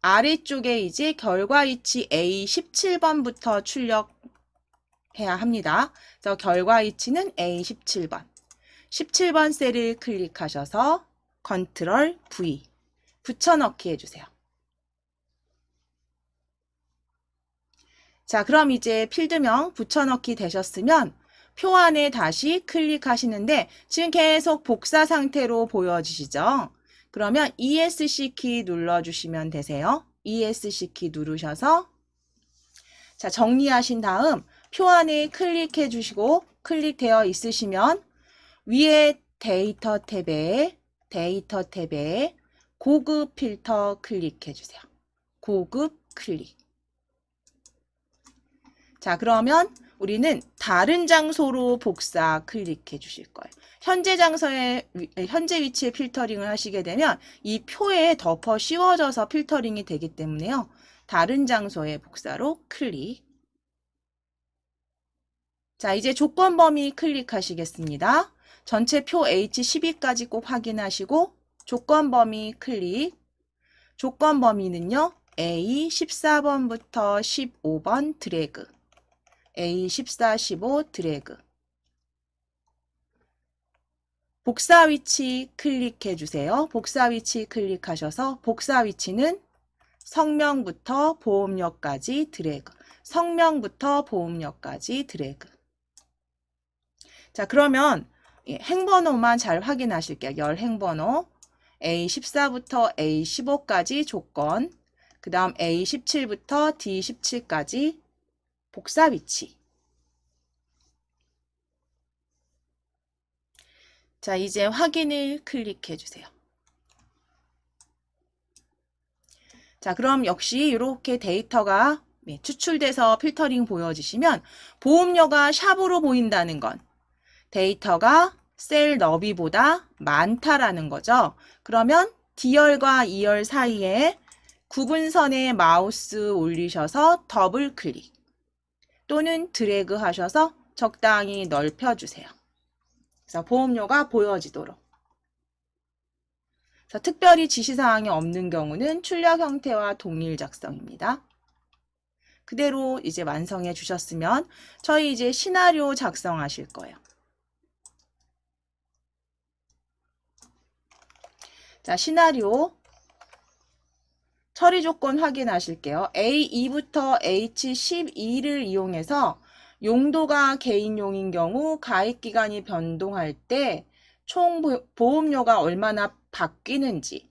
아래쪽에 이제 결과 위치 A17번부터 출력해야 합니다. 그래서 결과 위치는 A17번. 17번 셀을 클릭하셔서 컨트롤 V 붙여넣기 해주세요. 자, 그럼 이제 필드명 붙여넣기 되셨으면 표 안에 다시 클릭하시는데 지금 계속 복사 상태로 보여지시죠? 그러면 ESC 키 눌러주시면 되세요. ESC 키 누르셔서 자, 정리하신 다음 표 안에 클릭해 주시고 클릭되어 있으시면 위에 데이터 탭에 고급 필터 클릭해 주세요. 고급 클릭. 자, 그러면 우리는 다른 장소로 복사 클릭해 주실 거예요. 현재 위치에 필터링을 하시게 되면 이 표에 덮어 씌워져서 필터링이 되기 때문에요. 다른 장소의 복사로 클릭. 자, 이제 조건 범위 클릭하시겠습니다. 전체 표 H12까지 꼭 확인하시고 조건 범위 클릭. 조건 범위는요. A14번부터 15번 드래그. A14, 15 드래그. 복사 위치 클릭해 주세요. 복사 위치 클릭하셔서 복사 위치는 성명부터 보험료까지 드래그. 성명부터 보험료까지 드래그. 자, 그러면 행번호만 잘 확인하실게요. 열 행번호. A14부터 A15까지 조건. 그 다음 A17부터 D17까지 복사 위치. 자, 이제 확인을 클릭해 주세요. 자, 그럼 역시 이렇게 데이터가 추출돼서 필터링 보여지시면 보험료가 샵으로 보인다는 건 데이터가 셀 너비보다 많다라는 거죠. 그러면 D열과 E열 사이에 구분선에 마우스 올리셔서 더블 클릭 또는 드래그 하셔서 적당히 넓혀주세요. 그래서 보험료가 보여지도록. 그래서 특별히 지시사항이 없는 경우는 출력 형태와 동일 작성입니다. 그대로 이제 완성해 주셨으면 저희 이제 시나리오 작성하실 거예요. 자, 시나리오 처리 조건 확인하실게요. A2부터 H12를 이용해서 용도가 개인용인 경우 가입기간이 변동할 때 총 보험료가 얼마나 바뀌는지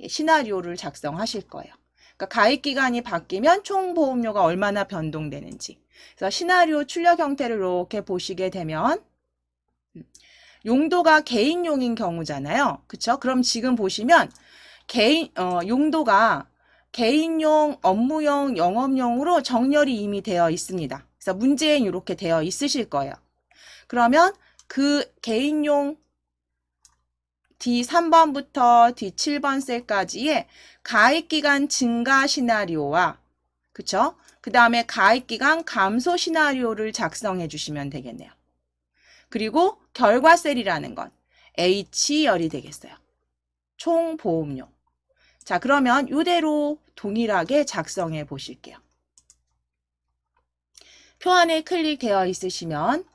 시나리오를 작성하실 거예요. 그러니까 가입기간이 바뀌면 총 보험료가 얼마나 변동되는지. 그래서 시나리오 출력 형태를 이렇게 보시게 되면 용도가 개인용인 경우잖아요. 그쵸? 그럼 지금 보시면 용도가 개인용, 업무용, 영업용으로 정렬이 이미 되어 있습니다. 그래서 문제엔 이렇게 되어 있으실 거예요. 그러면 그 개인용 D3번부터 D7번 셀까지의 가입기간 증가 시나리오와 그쵸? 그 다음에 가입기간 감소 시나리오를 작성해 주시면 되겠네요. 그리고 결과셀이라는 건 H열이 되겠어요. 총 보험료. 자, 그러면 이대로 동일하게 작성해 보실게요. 표 안에 클릭되어 있으시면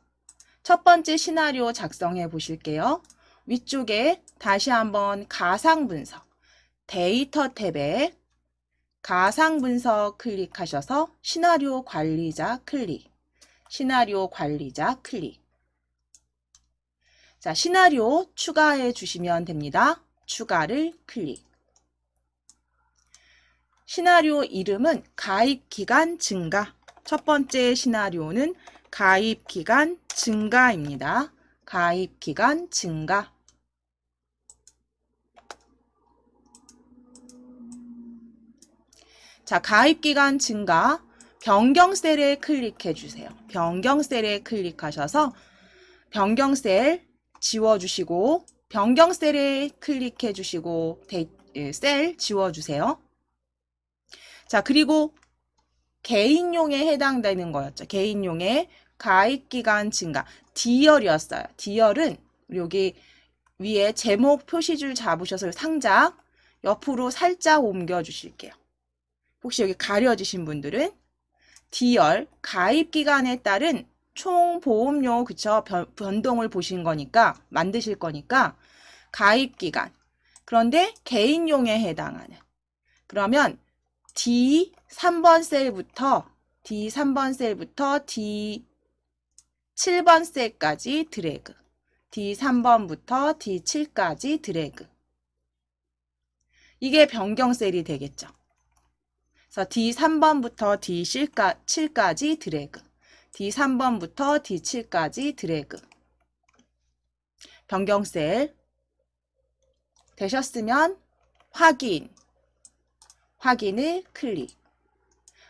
첫 번째 시나리오 작성해 보실게요. 위쪽에 다시 한번 가상분석, 데이터 탭에 가상분석 클릭하셔서 시나리오 관리자 클릭, 시나리오 관리자 클릭. 자, 시나리오 추가해 주시면 됩니다. 추가를 클릭. 시나리오 이름은 가입기간 증가. 첫 번째 시나리오는 가입기간 증가입니다. 가입기간 증가. 자, 가입기간 증가. 변경셀에 클릭해 주세요. 변경셀에 클릭하셔서 변경셀 지워주시고 변경셀에 클릭해 주시고 셀 지워주세요. 자, 그리고 개인용에 해당되는 거였죠. 개인용의 가입기간 증가. D열이었어요. D열은 여기 위에 제목 표시줄 잡으셔서 상자 옆으로 살짝 옮겨 주실게요. 혹시 여기 가려지신 분들은 D열 가입기간에 따른 총 보험료 그쵸? 변동을 보신 거니까 만드실 거니까 가입기간. 그런데 개인용에 해당하는. 그러면 D3번 셀부터 D7번 셀까지 드래그. D3번부터 D7까지 드래그. 이게 변경셀이 되겠죠. 그래서 D3번부터 D7까지 드래그. D3번부터 D7까지 드래그. 변경셀 되셨으면 확인을 클릭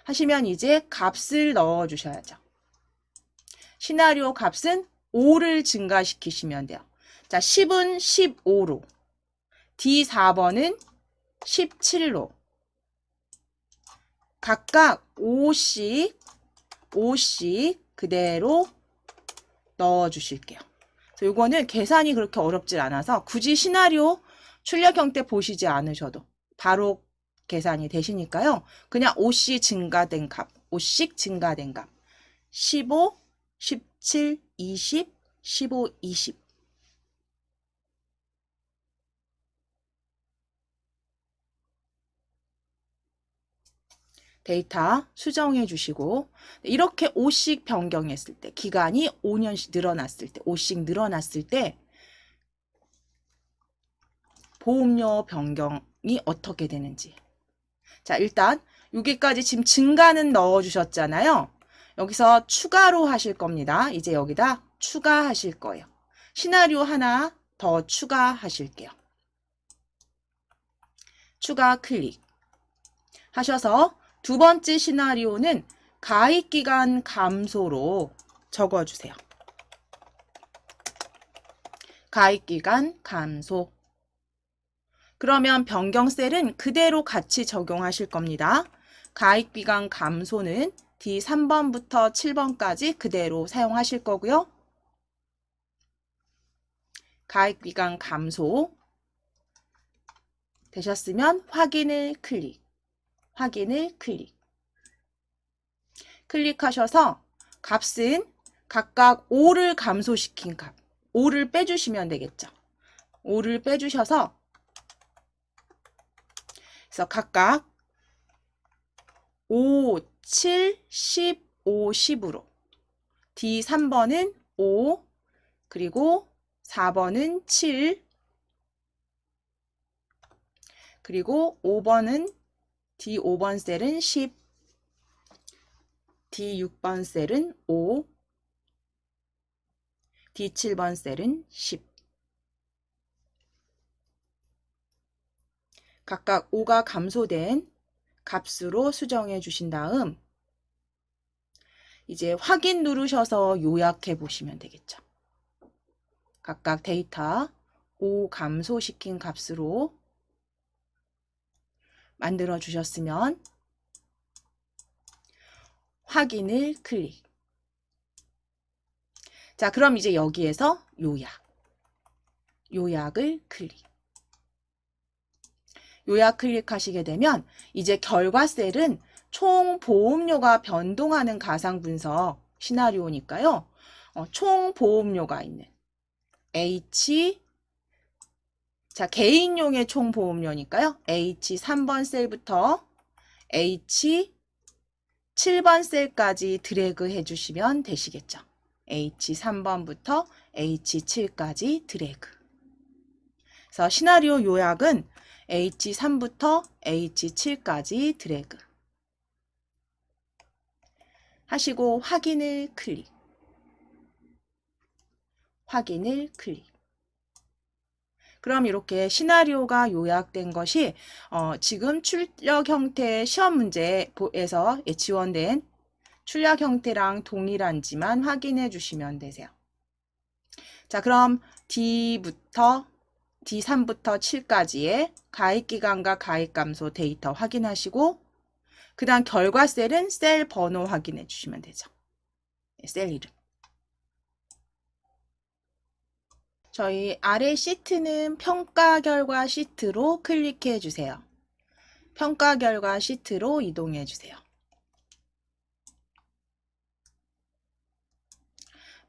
하시면 이제 값을 넣어 주셔야죠. 시나리오 값은 5를 증가시키시면 돼요. 자, 10은 15로, D4번은 17로, 각각 5씩 그대로 넣어 주실게요. 이거는 계산이 그렇게 어렵질 않아서 굳이 시나리오 출력형 때 보시지 않으셔도 바로 계산이 되시니까요. 그냥 5씩 증가된 값, 15, 17, 20, 15, 20. 데이터 수정해 주시고 이렇게 5씩 변경했을 때 기간이 5년씩 늘어났을 때 5씩 늘어났을 때 보험료 변경이 어떻게 되는지. 자, 일단 여기까지 지금 증가는 넣어 주셨잖아요. 여기서 추가로 하실 겁니다. 이제 여기다 추가하실 거예요. 시나리오 하나 더 추가하실게요. 추가 클릭 하셔서 두 번째 시나리오는 가입기간 감소로 적어주세요. 가입기간 감소. 그러면 변경셀은 그대로 같이 적용하실 겁니다. 가입기간 감소는 D3번부터 7번까지 그대로 사용하실 거고요. 가입기간 감소 되셨으면 확인을 클릭. 클릭하셔서 값은 각각 5를 감소시킨 값, 5를 빼주시면 되겠죠. 5를 빼주셔서 그래서 각각 5, 7, 15, 10으로 D3번은 5, 그리고 4번은 7, 그리고 5번은 D5번 셀은 10, D6번 셀은 5, D7번 셀은 10. 각각 5가 감소된 값으로 수정해 주신 다음 이제 확인 누르셔서 요약해 보시면 되겠죠. 각각 데이터 5 감소시킨 값으로 만들어 주셨으면 확인을 클릭. 자, 그럼 이제 여기에서 요약을 클릭. 요약 클릭하시게 되면 이제 결과 셀은 총 보험료가 변동하는 가상 분석 시나리오니까요. 총 보험료가 있는 H, 자, 개인용의 총 보험료니까요. H 3번 셀부터 H 7번 셀까지 드래그 해주시면 되시겠죠. H 3번부터 H 7까지 드래그. 그래서 시나리오 요약은 H 3부터 H 7까지 드래그 하시고 확인을 클릭. 확인을 클릭. 그럼 이렇게 시나리오가 요약된 것이 지금 출력 형태의 시험 문제에서 지원된 출력 형태랑 동일한지만 확인해 주시면 되세요. 자, 그럼 D3부터 7까지의 가입기간과 가입감소 데이터 확인하시고 그 다음 결과 셀은 셀 번호 확인해 주시면 되죠. 셀 이름. 저희 아래 시트는 평가 결과 시트로 클릭해 주세요. 평가 결과 시트로 이동해 주세요.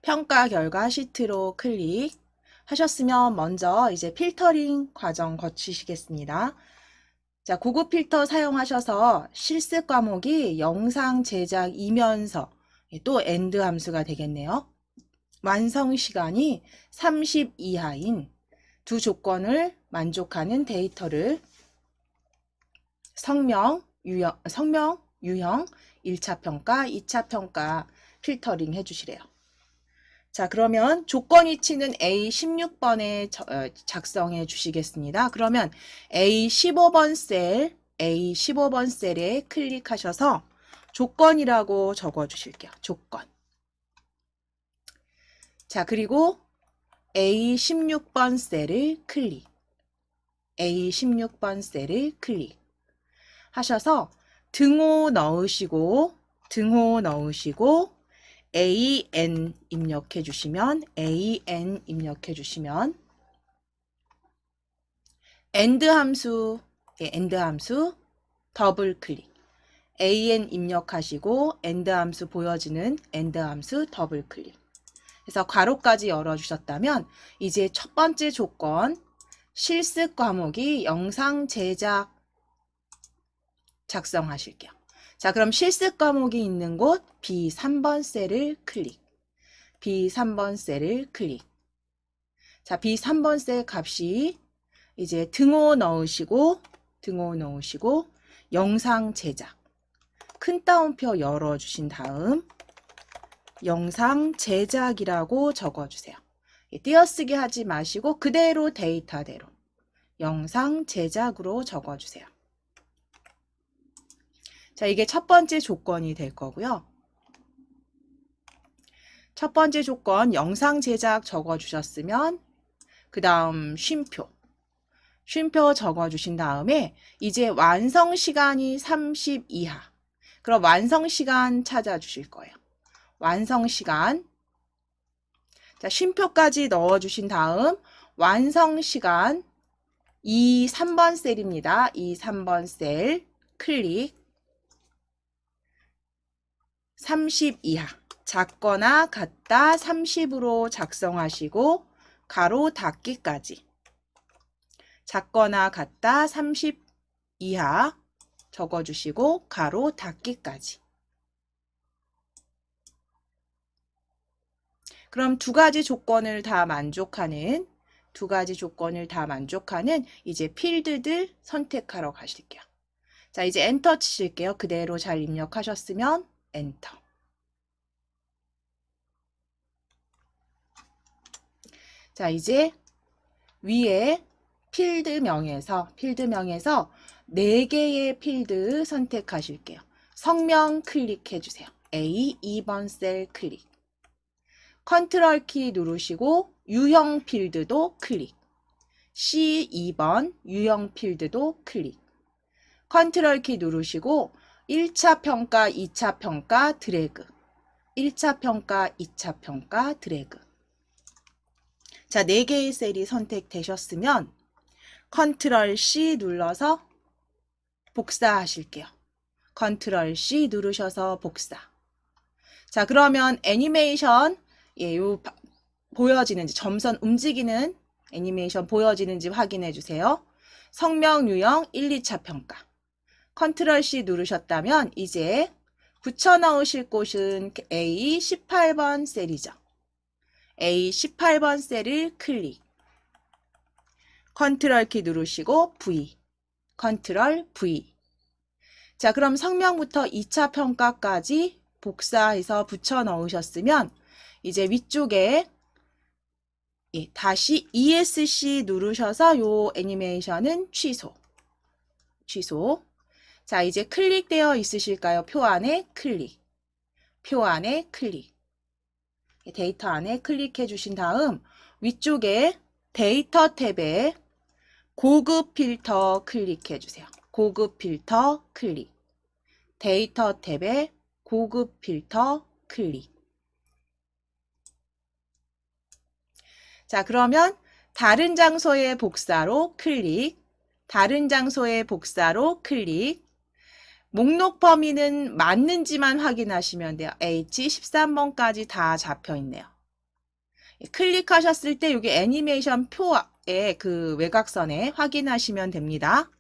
평가 결과 시트로 클릭하셨으면 먼저 이제 필터링 과정 거치시겠습니다. 자, 고급 필터 사용하셔서 실습 과목이 영상 제작이면서 또 엔드 함수가 되겠네요. 완성 시간이 30 이하인 두 조건을 만족하는 데이터를 성명, 유형, 1차 평가, 2차 평가 필터링 해주시래요. 자, 그러면 조건 위치는 A16번에 작성해 주시겠습니다. 그러면 A15번 셀에 클릭하셔서 조건이라고 적어 주실게요. 조건. 자, 그리고 A16번 셀을 클릭. A16번 셀을 클릭. 하셔서 등호 넣으시고 AN 입력해 주시면 엔드 함수 더블 클릭. AN 입력하시고 엔드 함수 보여지는 엔드 함수 더블 클릭. 그래서 괄호까지 열어주셨다면 이제 첫 번째 조건 실습 과목이 영상 제작 작성하실게요. 자, 그럼 실습 과목이 있는 곳 B3번 셀을 클릭. B3번 셀을 클릭. 자, B3번 셀 값이 이제 등호 넣으시고 영상 제작. 큰 따옴표 열어주신 다음 영상 제작이라고 적어주세요. 띄어쓰기 하지 마시고 그대로 데이터대로 영상 제작으로 적어주세요. 자, 이게 첫 번째 조건이 될 거고요. 첫 번째 조건 영상 제작 적어주셨으면 그 다음 쉼표 적어주신 다음에 이제 완성 시간이 30 이하. 그럼 완성 시간 찾아주실 거예요. 완성 시간. 자, 쉼표까지 넣어주신 다음 완성 시간 3번 셀입니다. 3번 셀 클릭. 30 이하. 작거나 같다 30으로 작성하시고 가로 닫기까지. 작거나 같다 30 이하 적어주시고 가로 닫기까지. 그럼 두 가지 조건을 다 만족하는 이제 필드들 선택하러 가실게요. 자, 이제 엔터 치실게요. 그대로 잘 입력하셨으면 엔터. 자, 이제 위에 필드명에서 4개의 필드 선택하실게요. 성명 클릭해 주세요. A 2번 셀 클릭. 컨트롤 키 누르시고 유형 필드도 클릭. C 2번 유형 필드도 클릭. 컨트롤 키 누르시고 1차 평가, 2차 평가 드래그. 1차 평가, 2차 평가 드래그. 자, 4개의 셀이 선택되셨으면 컨트롤 C 눌러서 복사하실게요. 컨트롤 C 누르셔서 복사. 자, 그러면 애니메이션, 보여지는지, 점선 움직이는 애니메이션 보여지는지 확인해 주세요. 성명 유형 1, 2차 평가. 컨트롤 C 누르셨다면 이제 붙여 넣으실 곳은 A18번 셀이죠. A18번 셀을 클릭. 컨트롤 키 누르시고 V. 컨트롤 V. 자, 그럼 성명부터 2차 평가까지 복사해서 붙여 넣으셨으면 이제 위쪽에 다시 ESC 누르셔서 요 애니메이션은 취소. 취소. 자, 이제 클릭되어 있으실까요? 표 안에 클릭. 표 안에 클릭. 데이터 안에 클릭해 주신 다음 위쪽에 데이터 탭에 고급 필터 클릭해 주세요. 고급 필터 클릭. 데이터 탭에 고급 필터 클릭. 자, 그러면 다른 장소의 복사로 클릭. 다른 장소의 복사로 클릭. 목록 범위는 맞는지만 확인하시면 돼요. H13번까지 다 잡혀 있네요. 클릭하셨을 때 여기 애니메이션 표의 그 외곽선에 확인하시면 됩니다.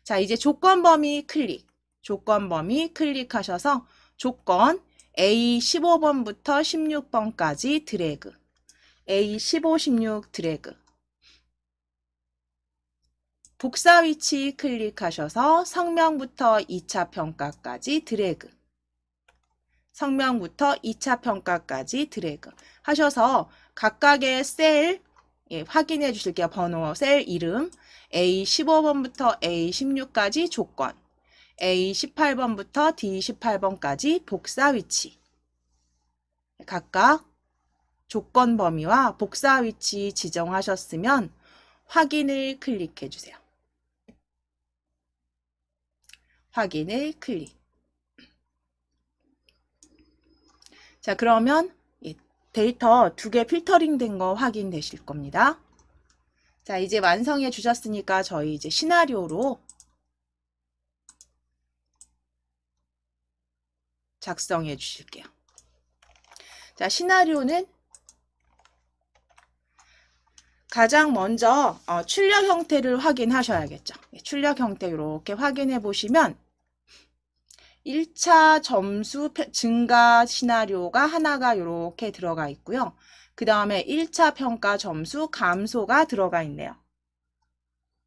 자, 이제 조건 범위 클릭. 조건 범위 클릭하셔서 조건 A15번부터 16번까지 드래그. A15, 16 드래그. 복사 위치 클릭하셔서 성명부터 2차 평가까지 드래그. 성명부터 2차 평가까지 드래그 하셔서 각각의 셀 확인해 주실게요. 번호, 셀 이름 A15번부터 A16까지 조건, A18번부터 D18번까지 복사 위치. 각각 조건 범위와 복사 위치 지정하셨으면 확인을 클릭해 주세요. 확인을 클릭. 자, 그러면 데이터 2개 필터링 된 거 확인되실 겁니다. 자, 이제 완성해 주셨으니까 저희 이제 시나리오로 작성해 주실게요. 자, 시나리오는 가장 먼저 출력 형태를 확인하셔야겠죠. 출력 형태 이렇게 확인해 보시면 1차 점수 증가 시나리오가 하나가 이렇게 들어가 있고요. 그 다음에 1차 평가 점수 감소가 들어가 있네요.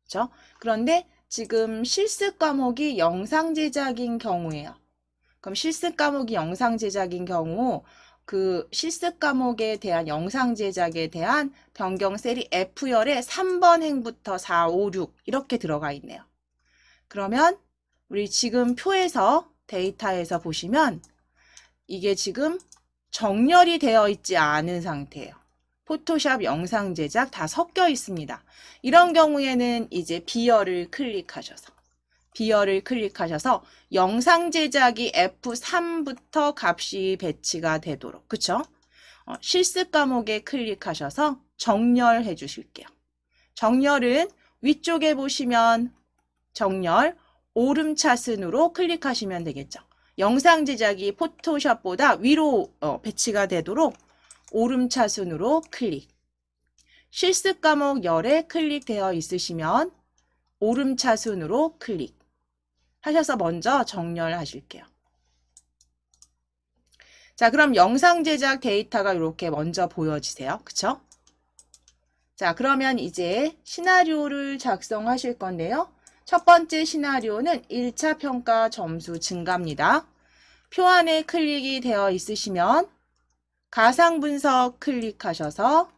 그렇죠? 그런데 지금 실습 과목이 영상 제작인 경우예요. 그럼 실습 과목이 영상 제작인 경우 그 실습 과목에 대한 영상 제작에 대한 변경 셀이 F열에 3번 행부터 4, 5, 6 이렇게 들어가 있네요. 그러면 우리 지금 표에서 데이터에서 보시면 이게 지금 정렬이 되어 있지 않은 상태예요. 포토샵 영상 제작 다 섞여 있습니다. 이런 경우에는 이제 B열을 클릭하셔서 영상 제작이 F3부터 값이 배치가 되도록, 그쵸? 실습 과목에 클릭하셔서 정렬해 주실게요. 정렬은 위쪽에 보시면 정렬 오름차순으로 클릭하시면 되겠죠. 영상 제작이 포토샵보다 위로 배치가 되도록 오름차순으로 클릭. 실습 과목 열에 클릭되어 있으시면 오름차순으로 클릭 하셔서 먼저 정렬하실게요. 자, 그럼 영상 제작 데이터가 이렇게 먼저 보여지세요. 그쵸? 자, 그러면 이제 시나리오를 작성하실 건데요. 첫 번째 시나리오는 1차 평가 점수 증가입니다. 표 안에 클릭이 되어 있으시면 가상 분석 클릭하셔서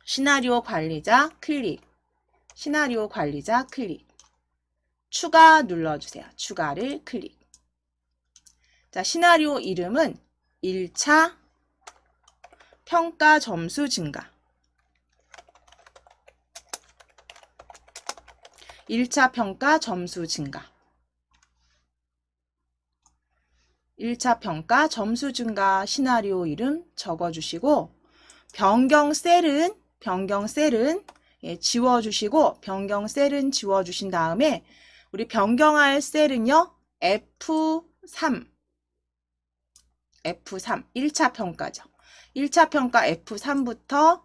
시나리오 관리자 클릭. 시나리오 관리자 클릭. 추가 눌러주세요. 추가를 클릭. 자, 시나리오 이름은 1차 평가 점수 증가. 1차 평가 점수 증가. 1차 평가 점수 증가 시나리오 이름 적어주시고 변경 셀은 예, 지워주시고 변경 셀은 지워주신 다음에 우리 변경할 셀은요. F3 1차 평가죠. 1차 평가 F3부터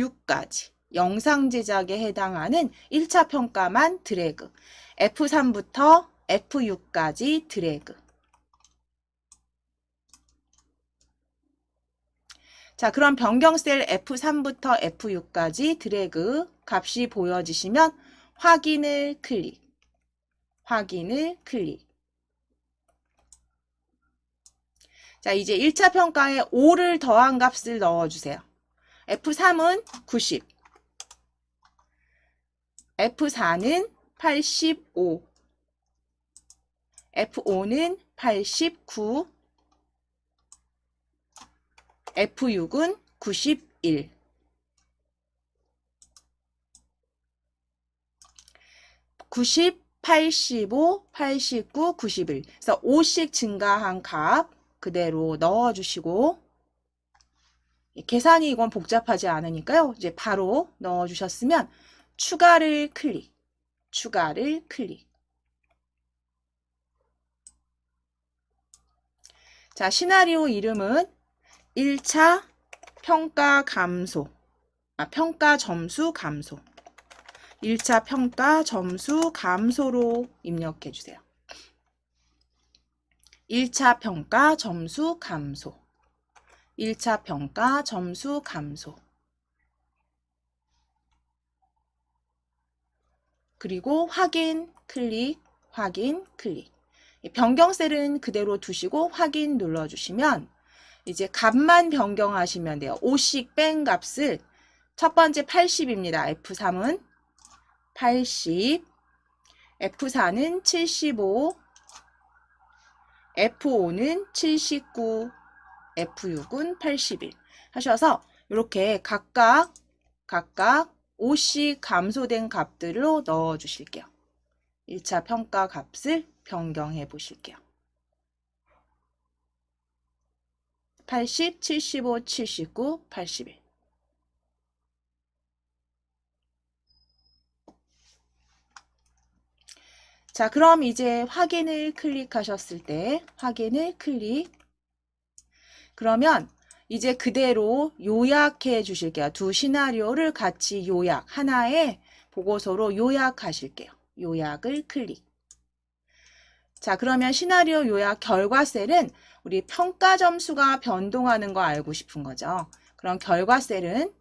F6까지 영상 제작에 해당하는 1차 평가만 드래그 F3부터 F6까지 드래그. 자, 그럼 변경 셀 F3부터 F6까지 드래그 값이 보여지시면 확인을 클릭. 자, 이제 1차 평가에 5를 더한 값을 넣어주세요. F3은 90, F4는 85, F5는 89, F6은 91. (90) 85, 89, 91. 그래서 5씩 증가한 값 그대로 넣어주시고 계산이 이건 복잡하지 않으니까요. 이제 바로 넣어주셨으면 추가를 클릭. 자, 시나리오 이름은 1차 평가 감소. 평가 점수 감소. 1차 평가 점수 감소로 입력해 주세요. 1차 평가 점수 감소. 1차 평가 점수 감소. 그리고 확인 클릭. 변경 셀은 그대로 두시고 확인 눌러주시면 이제 값만 변경하시면 돼요. 5씩 뺀 값을 첫 번째 80입니다. F3은 80, F4는 75, F5는 79, F6은 81 하셔서 이렇게 각각 5씩 감소된 값들로 넣어 주실게요. 1차 평가 값을 변경해 보실게요. 80, 75, 79, 81. 자, 그럼 이제 확인을 클릭하셨을 때 확인을 클릭. 그러면 이제 그대로 요약해 주실게요. 두 시나리오를 같이 요약, 하나의 보고서로 요약하실게요. 요약을 클릭. 자, 그러면 시나리오 요약 결과 셀은 우리 평가 점수가 변동하는 거 알고 싶은 거죠. 그럼 결과 셀은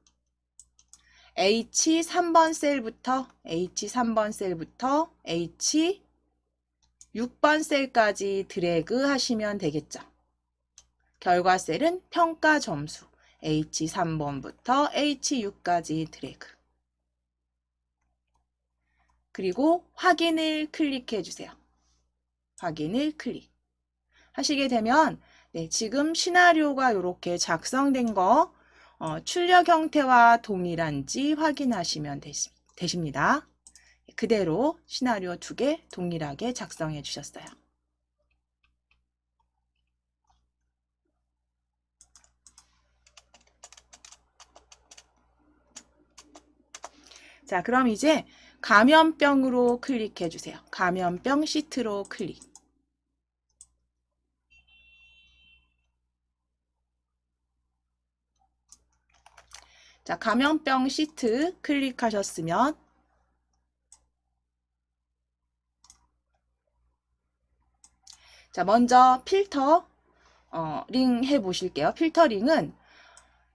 H3번 셀부터 H6번 셀까지 드래그 하시면 되겠죠. 결과 셀은 평가 점수 H3번부터 H6까지 드래그. 그리고 확인을 클릭해 주세요. 확인을 클릭. 하시게 되면 지금 시나리오가 이렇게 작성된 거 출력 형태와 동일한지 확인하시면 되십니다. 그대로 시나리오 2개 동일하게 작성해 주셨어요. 자, 그럼 이제 감염병으로 클릭해 주세요. 감염병 시트로 클릭. 자, 감염병 시트 클릭하셨으면 자, 먼저 필터링 해보실게요. 필터링은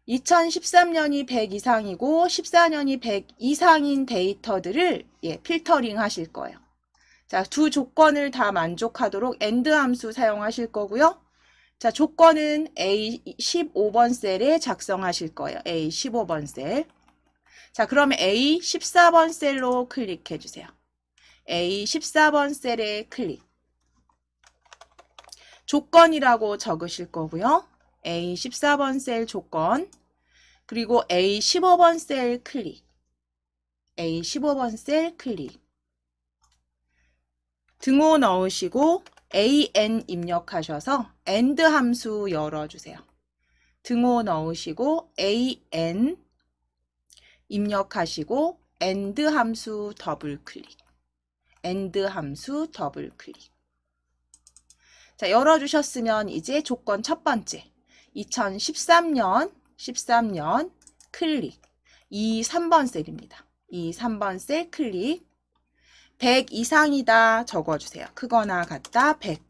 2013년이 100 이상이고 14년이 100 이상인 데이터들을 필터링 하실 거예요. 자, 두 조건을 다 만족하도록 AND 함수 사용하실 거고요. 자, 조건은 A15번 셀에 작성하실 거예요. A15번 셀. 자, 그러면 A14번 셀로 클릭해 주세요. A14번 셀에 클릭. 조건이라고 적으실 거고요. A14번 셀 조건. 그리고 A15번 셀 클릭. A15번 셀 클릭. 등호 넣으시고 an 입력하셔서 and 함수 열어주세요. 등호 넣으시고 an 입력하시고 and 함수 더블 클릭. and 함수 더블 클릭. 자, 열어주셨으면 이제 조건 첫 번째 2013년 클릭. 이 3번 셀입니다. 이 3번 셀 클릭. 100 이상이다 적어주세요. 크거나 같다 100.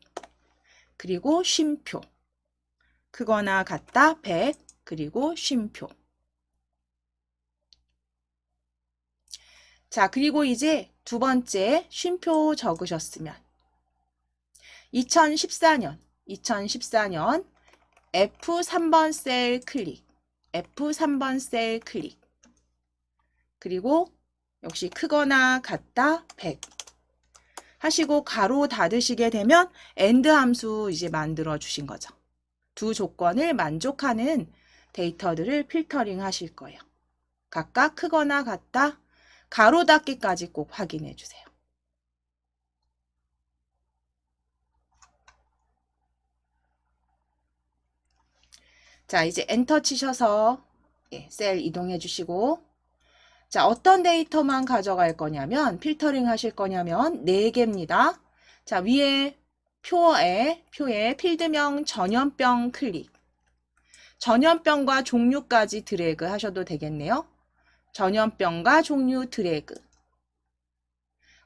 그리고 쉼표. 크거나 같다 100. 그리고 쉼표. 자, 그리고 이제 두 번째 쉼표 적으셨으면 2014년 F3번 셀 클릭. F3번 셀 클릭. 그리고 역시 크거나 같다 100 하시고 가로 닫으시게 되면 AND 함수 이제 만들어 주신 거죠. 두 조건을 만족하는 데이터들을 필터링 하실 거예요. 각각 크거나 같다 가로 닫기까지 꼭 확인해 주세요. 자, 이제 엔터 치셔서 셀 이동해 주시고, 자, 어떤 데이터만 가져갈 거냐면 필터링 하실 거냐면 4개입니다. 자, 위에 표에 필드명 전염병 클릭. 전염병과 종류까지 드래그 하셔도 되겠네요. 전염병과 종류 드래그.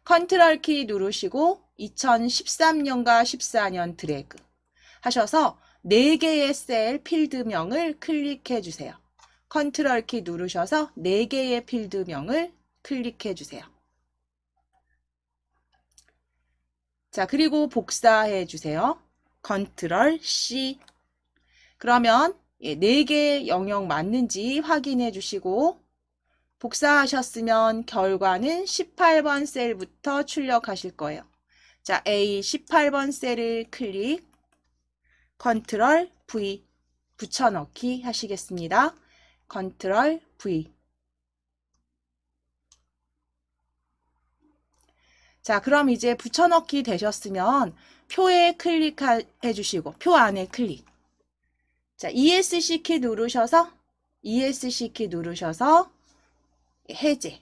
컨트롤 키 누르시고 2013년과 14년 드래그 하셔서 4개의 셀 필드명을 클릭해 주세요. 컨트롤 키 누르셔서 4개의 필드명을 클릭해 주세요. 자, 그리고 복사해 주세요. 컨트롤 C. 그러면 4개 영역 맞는지 확인해 주시고 복사하셨으면 결과는 18번 셀부터 출력하실 거예요. 자, A 18번 셀을 클릭, 컨트롤 V 붙여넣기 하시겠습니다. 컨트롤 V. 자, 그럼 이제 붙여넣기 되셨으면 표에 클릭해 주시고 표 안에 클릭. 자, ESC 키 누르셔서 해제.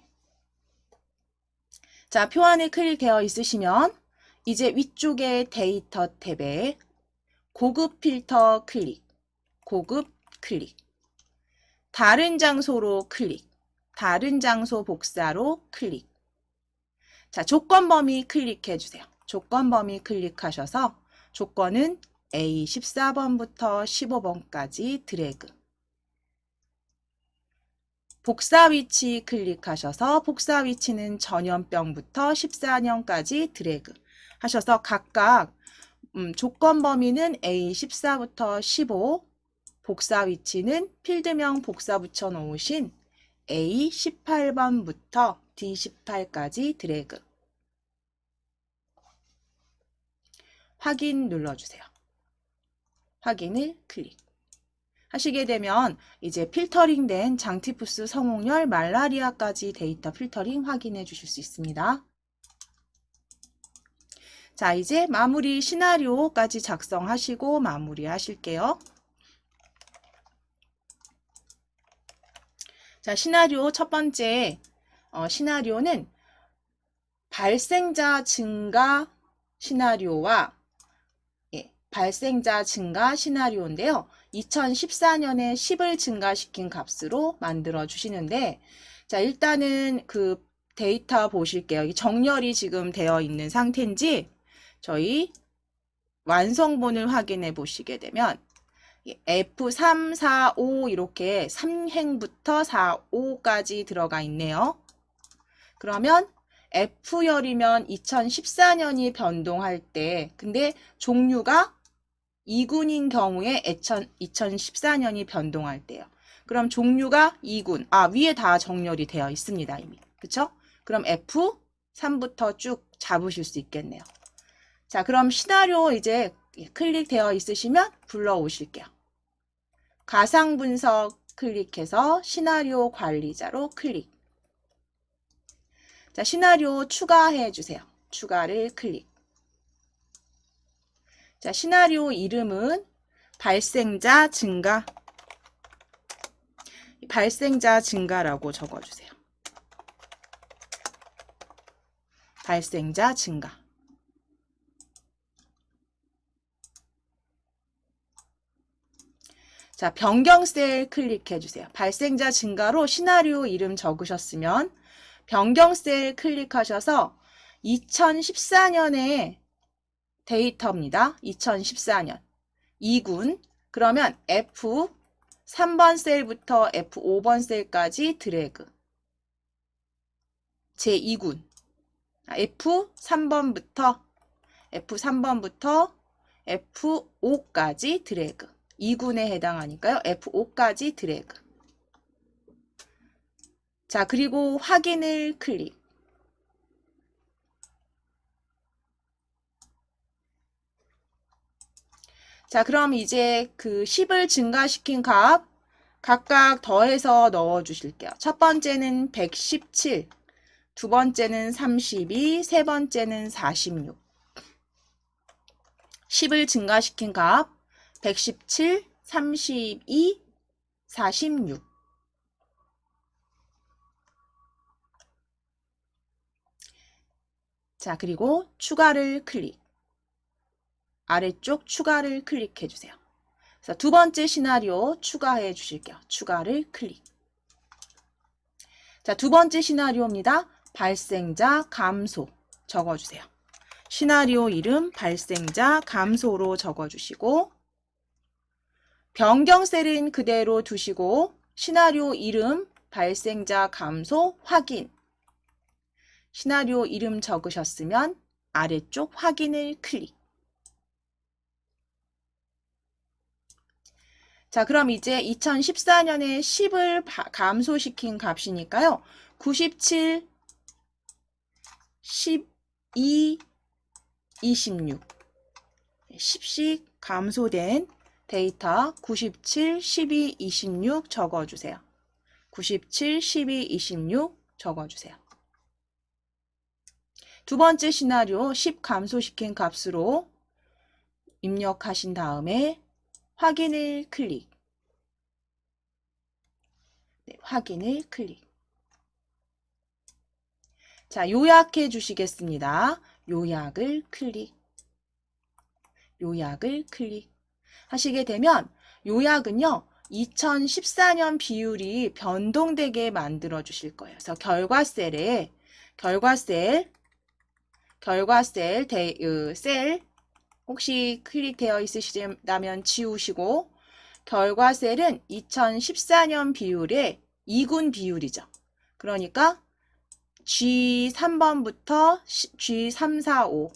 자, 표 안에 클릭되어 있으시면 이제 위쪽에 데이터 탭에 고급 필터 클릭. 고급 클릭. 다른 장소로 클릭. 다른 장소 복사로 클릭. 자, 조건 범위 클릭해 주세요. 조건 범위 클릭하셔서 조건은 A 14번부터 15번까지 드래그. 복사 위치 클릭하셔서 복사 위치는 전염병부터 14년까지 드래그 하셔서 각각 조건 범위는 A 14부터 15, 복사 위치는 필드명 복사 붙여 놓으신 A 18번부터 D 18까지 드래그. 확인 눌러주세요. 확인을 클릭. 하시게 되면 이제 필터링된 장티푸스, 성홍열, 말라리아까지 데이터 필터링 확인해 주실 수 있습니다. 자, 이제 마무리 시나리오까지 작성하시고 마무리 하실게요. 자, 시나리오 첫 번째 시나리오는 발생자 증가 시나리오와 발생자 증가 시나리오인데요. 2014년에 10을 증가시킨 값으로 만들어 주시는데, 자, 일단은 그 데이터 보실게요. 이 정렬이 지금 되어 있는 상태인지 저희 완성본을 확인해 보시게 되면 F3, 4, 5 이렇게 3행부터 4, 5까지 들어가 있네요. 그러면 F열이면 2014년이 변동할 때, 근데 종류가 2군인 경우에 2014년이 변동할 때요. 그럼 종류가 2군. 위에 다 정렬이 되어 있습니다, 이미. 그쵸? 그럼 F3부터 쭉 잡으실 수 있겠네요. 자, 그럼 시나리오 이제 클릭되어 있으시면 불러오실게요. 가상 분석 클릭해서 시나리오 관리자로 클릭. 자, 시나리오 추가해 주세요. 추가를 클릭. 자, 시나리오 이름은 발생자 증가. 발생자 증가라고 적어주세요. 발생자 증가. 자, 변경 셀 클릭해주세요. 발생자 증가로 시나리오 이름 적으셨으면 변경 셀 클릭하셔서 2014년의 데이터입니다. 2014년 2군. 그러면 F 3번 셀부터 F5번 셀까지 드래그. 제2군. F3번부터 F5까지 드래그. 2군에 해당하니까요. F5까지 드래그. 자, 그리고 확인을 클릭. 자, 그럼 이제 그 10을 증가시킨 값 각각 더해서 넣어 주실게요. 첫 번째는 117, 두 번째는 32, 세 번째는 46. 10을 증가시킨 값 117, 32, 46. 자, 그리고 추가를 클릭. 아래쪽 추가를 클릭해 주세요. 그래서 두 번째 시나리오 추가해 주실게요. 추가를 클릭. 자, 두 번째 시나리오입니다. 발생자 감소 적어주세요. 시나리오 이름 발생자 감소로 적어주시고 변경 셀은 그대로 두시고 시나리오 이름 발생자 감소 확인. 시나리오 이름 적으셨으면 아래쪽 확인을 클릭. 자, 그럼 이제 2014년에 10을 감소시킨 값이니까요. 97, 12, 26. 10씩 감소된 데이터 97, 12, 26 적어주세요. 97, 12, 26 적어주세요. 두 번째 시나리오 10 감소시킨 값으로 입력하신 다음에 확인을 클릭. 네, 확인을 클릭. 자, 요약해 주시겠습니다. 요약을 클릭. 요약을 클릭. 하시게 되면 요약은요. 2014년 비율이 변동되게 만들어 주실 거예요. 그래서 결과 셀 혹시 클릭되어 있으시다면 지우시고 결과 셀은 2014년 비율의 2군 비율이죠. 그러니까 G3번부터 G345,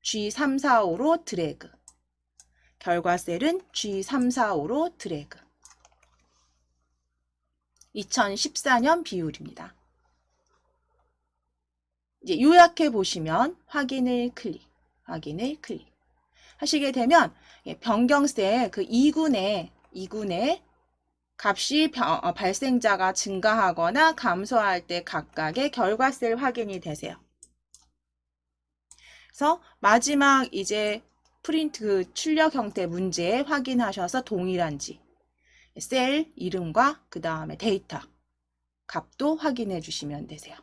G345로 드래그. 결과 셀은 G345로 드래그. 2014년 비율입니다. 이제 요약해 보시면 확인을 클릭. 확인을 클릭. 하시게 되면 변경셀 그 2군의 값이 발생자가 증가하거나 감소할 때 각각의 결과셀 확인이 되세요. 그래서 마지막 이제 프린트 그 출력 형태 문제 확인하셔서 동일한지 셀 이름과 그 다음에 데이터 값도 확인해 주시면 되세요.